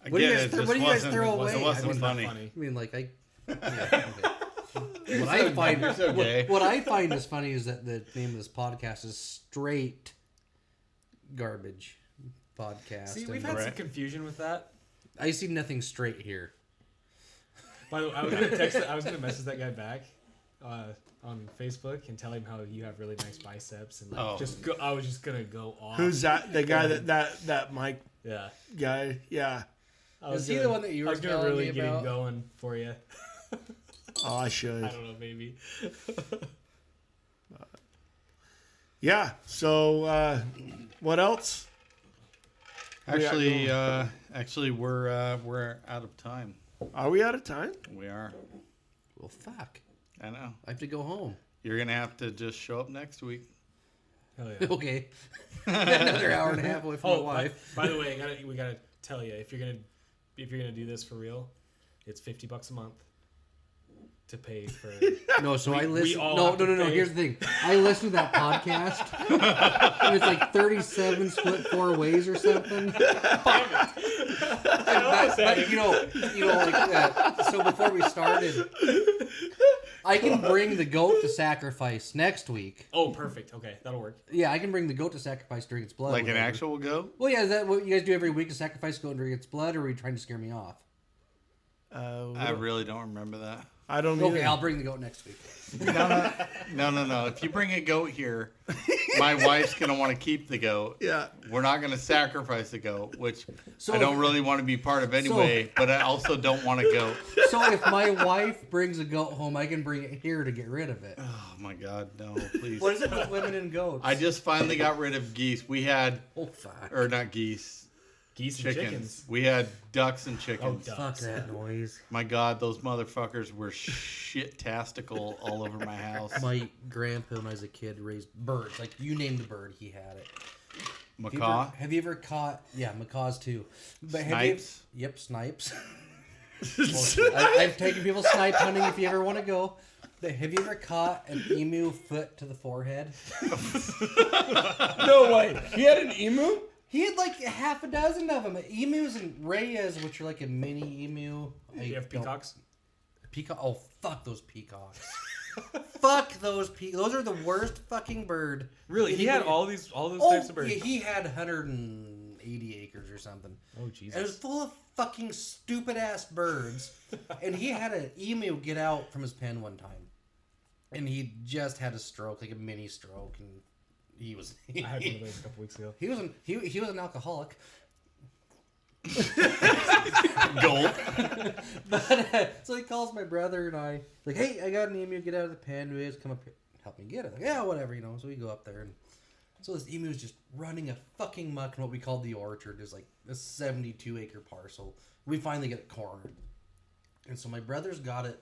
S4: What do you
S5: get
S4: guys
S5: it,
S4: throw-
S5: just
S4: what do you guys
S5: wasn't-
S4: throw
S5: It
S4: away?
S5: wasn't
S4: I mean,
S5: funny.
S1: Funny.
S4: I mean, like, yeah, okay. What I find
S5: It's okay.
S4: what I find is funny is that the name of this podcast is Straight Garbage Podcast.
S1: See, we've
S4: and
S1: had some
S5: Right.
S1: confusion with that.
S4: I see nothing straight here.
S1: By the way, I was gonna message that guy back on Facebook and tell him how you have really nice biceps and
S5: Oh.
S1: I was just gonna go off.
S3: Who's that? The guy that Mike
S1: Yeah.
S3: guy? Yeah.
S1: I was
S4: Is he
S1: gonna-
S4: the one that you
S1: I
S4: were
S1: was gonna
S4: telling
S1: really
S4: me
S1: get him
S4: about?
S1: going for you.
S3: Oh, I should.
S1: I don't know, maybe.
S3: Yeah. So, what else?
S5: Actually, we're out of time.
S3: Are we out of time?
S5: We are.
S4: Well, fuck.
S5: I know.
S4: I have to go home.
S5: You're gonna have to just show up next week.
S1: Hell yeah.
S4: Okay. Another hour and a half away from my
S1: Oh,
S4: wife.
S1: by the way, we gotta tell you if you're gonna do this for real, it's $50 a month to pay for.
S4: No, so I
S1: we
S4: listen.
S1: all
S4: No.
S1: have to pay.
S4: Here's the thing. I listened to that podcast, and it's like 37 split 4 ways or something. But so before we started, I can bring the goat to sacrifice next week.
S1: Oh, perfect. Okay, that'll work.
S4: Yeah, I can bring the goat to sacrifice during its blood.
S5: Like an
S4: whatever.
S5: actual goat?
S4: Well, yeah, is that what you guys do every week to sacrifice a goat during its blood, or are you trying to scare me off?
S5: I really don't remember that.
S3: I don't
S4: Okay,
S3: either.
S4: I'll bring the goat next week.
S5: No. If you bring a goat here, my wife's gonna want to keep the goat.
S3: Yeah.
S5: We're not gonna sacrifice the goat, which
S4: So
S5: I don't
S4: if-
S5: really want to be part of anyway. But I also don't want a goat.
S4: So if my wife brings a goat home, I can bring it here to get rid of it.
S5: Oh my God, no, please.
S4: What is it with women and goats?
S5: I just finally got rid of geese. We had,
S4: Oh, fuck.
S5: or not geese,
S1: Geese and
S5: chickens.
S1: chickens.
S5: We had ducks and chickens.
S1: Oh,
S4: Fuck that noise.
S5: My God, those motherfuckers were shit-tastical all over my house.
S4: My grandpa, when I was a kid, raised birds. Like, you named the bird, he had it.
S5: Macaw?
S4: Have you ever caught... Yeah, macaws, too. But
S5: Snipes?
S4: Yep, snipes. I've taken people snipe hunting if you ever want to go. But have you ever caught an emu foot to the forehead?
S3: No way. He had an emu?
S4: He had like half a dozen of them. Emus and rayas, which are like a mini emu.
S1: You have peacocks?
S4: Peacock. Oh, fuck those peacocks. Fuck those peacocks. Those are the worst fucking bird.
S1: Really? He had
S4: Anybody-
S1: all those
S4: Oh,
S1: types of birds.
S4: yeah, he had 180 80 acres or something.
S1: Oh, Jesus.
S4: And it was full of fucking stupid-ass birds. And he had an emu get out from his pen one time. And he just had a stroke, like a mini stroke. And he was...
S1: I had one of those a couple weeks ago.
S4: He was an alcoholic.
S5: Gold.
S4: But so he calls my brother and I, like, hey, I got an emu, get out of the pen, you guys come up here, help me get it. Like, yeah, whatever, you know. So we go up there, and so this emu is just running a fucking muck in what we call the orchard. There's like a 72-acre parcel. We finally get it cornered, and so my brother's got it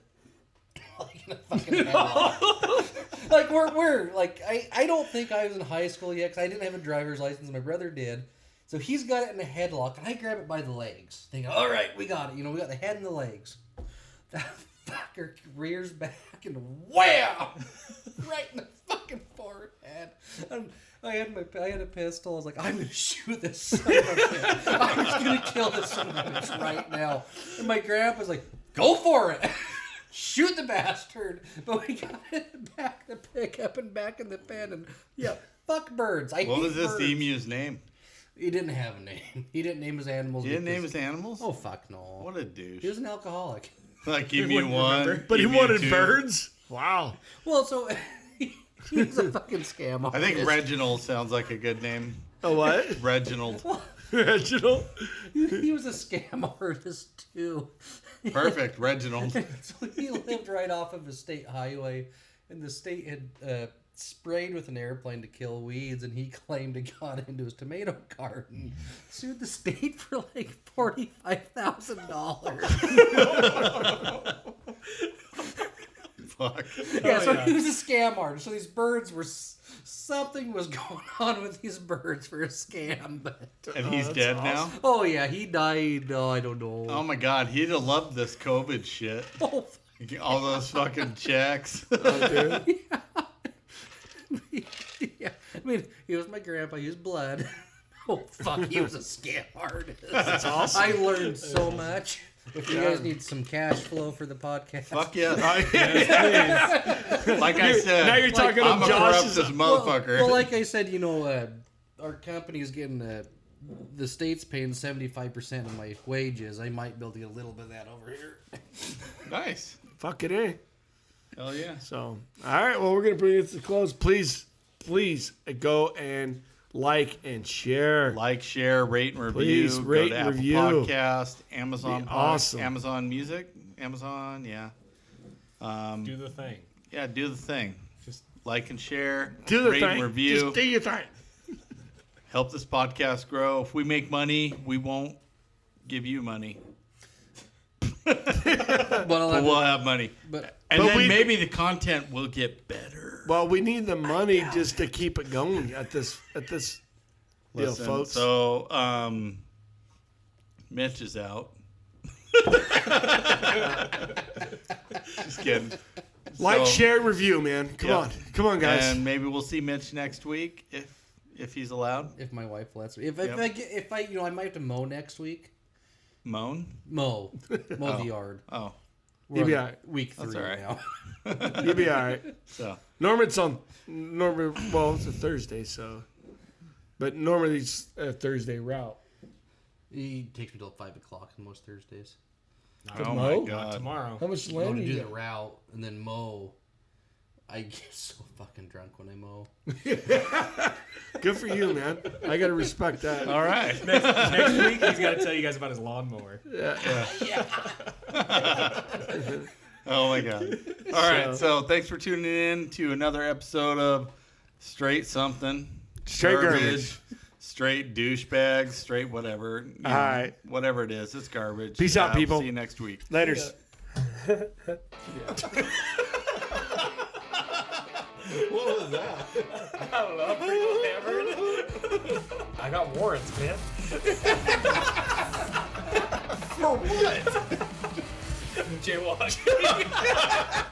S4: like in a fucking headlock. Like we're like I don't think I was in high school yet because I didn't have a driver's license. My brother did. So he's got it in a headlock, and I grab it by the legs. Thinking, all right, we got it. You know, we got the head and the legs. That fucker rears back and wham! Right in the fucking forehead. And I had a pistol. I was like, I'm going to shoot this son of a bitch. I'm just going to kill this son of a bitch right now. And my grandpa's like, go for it. Shoot the bastard. But we got it in the back of the pickup and back in the pen. And yeah, fuck birds. I
S5: What
S4: hate
S5: was this
S4: birds.
S5: emu's name?
S4: He didn't have a name. He didn't name his animals.
S5: He didn't name
S4: because-
S5: his animals?
S4: Oh, fuck no.
S5: What a douche.
S4: He was an alcoholic.
S5: Like emu one.
S3: But he
S5: emu
S3: wanted
S5: two.
S3: birds? Wow.
S4: Well, so he was a fucking scam
S5: I think
S4: artist.
S5: Reginald sounds like a good name.
S3: A what?
S5: Reginald.
S3: Reginald?
S4: He was a scam artist, too.
S5: Perfect, Reginald.
S4: So he lived right off of a state highway, and the state had sprayed with an airplane to kill weeds, and he claimed it got into his tomato garden. Sued the state for like $45,000.
S5: Fuck.
S4: Yeah, so he was a scam artist. So these birds were... Something was going on with these birds for a scam. But,
S5: And he's dead now?
S4: oh, yeah, he died. Oh, I don't know.
S5: Oh my god, he'd have loved this COVID shit.
S4: Oh,
S5: All those fucking checks.
S4: yeah. I mean, he was my grandpa. He was blood. Oh, fuck. He was a scam artist.
S3: That's awesome.
S4: I learned so much. If you guys need some cash flow for the podcast.
S5: Fuck yeah. Like I said,
S3: Now you're talking
S5: I'm
S3: to
S5: a corrupt
S3: Josh's.
S5: this motherfucker.
S4: Well, like I said, you know, our company is getting the state's paying 75% of my wages. I might be able to get a little bit of that over here.
S5: Nice.
S3: Fuck it in.
S5: Hell yeah.
S3: So, all right. Well, we're going to bring it to close. Please go and like and share.
S5: Like, share, rate, and review.
S3: Please,
S5: Go
S3: rate
S5: to
S3: and
S5: Apple
S3: review.
S5: Podcast, Amazon
S3: Be awesome.
S5: Amazon Music, Amazon, yeah.
S1: Do the thing.
S5: Yeah, do the thing.
S1: Just
S5: Like and share.
S3: Do the
S5: rate
S3: thing.
S5: and review.
S3: Just do your thing.
S5: Help this podcast grow. If we make money, we won't give you money.
S4: But
S5: But we'll have money.
S4: But
S5: And
S3: But
S5: then
S3: we-
S5: maybe the content will get better.
S3: Well, we need the money just to keep it going at this deal,
S5: Listen,
S3: folks.
S5: so, Mitch is out. Just kidding.
S3: Like,
S5: So-
S3: share, review, man. Come on, guys.
S5: And maybe we'll see Mitch next week if he's allowed.
S4: if my wife lets me, if
S5: Yep.
S4: I you know, I might have to mow next week.
S5: Moan?
S4: Mow the yard.
S5: Oh,
S4: We're
S3: You'll be
S4: on
S3: all right.
S4: week 3
S5: That's all right.
S4: now.
S3: You'll be all right.
S5: so
S3: Well, it's a Thursday, so. But normally it's a Thursday route.
S4: He takes me till 5 o'clock on most Thursdays.
S5: oh
S3: mow?
S5: my god.
S1: tomorrow.
S3: How much
S4: Go
S3: land
S4: to
S3: do
S4: do
S3: you
S4: the
S3: get?
S4: route and then mow. I get so fucking drunk when I mow.
S3: Good for you, man. I got to respect that.
S5: All right.
S1: Next week, he's got to tell you guys about his lawnmower.
S5: Oh my god. All right. So thanks for tuning in to another episode of Straight Something.
S3: Straight garbage.
S5: Straight douchebags. Straight whatever. You know,
S3: All right.
S5: Whatever it is, it's garbage.
S3: Peace out,
S5: We'll
S3: people.
S5: See you next week.
S3: Laters.
S1: What was that? I don't know. I'm pretty hammered. I got warrants, man. For what? Jaywalking.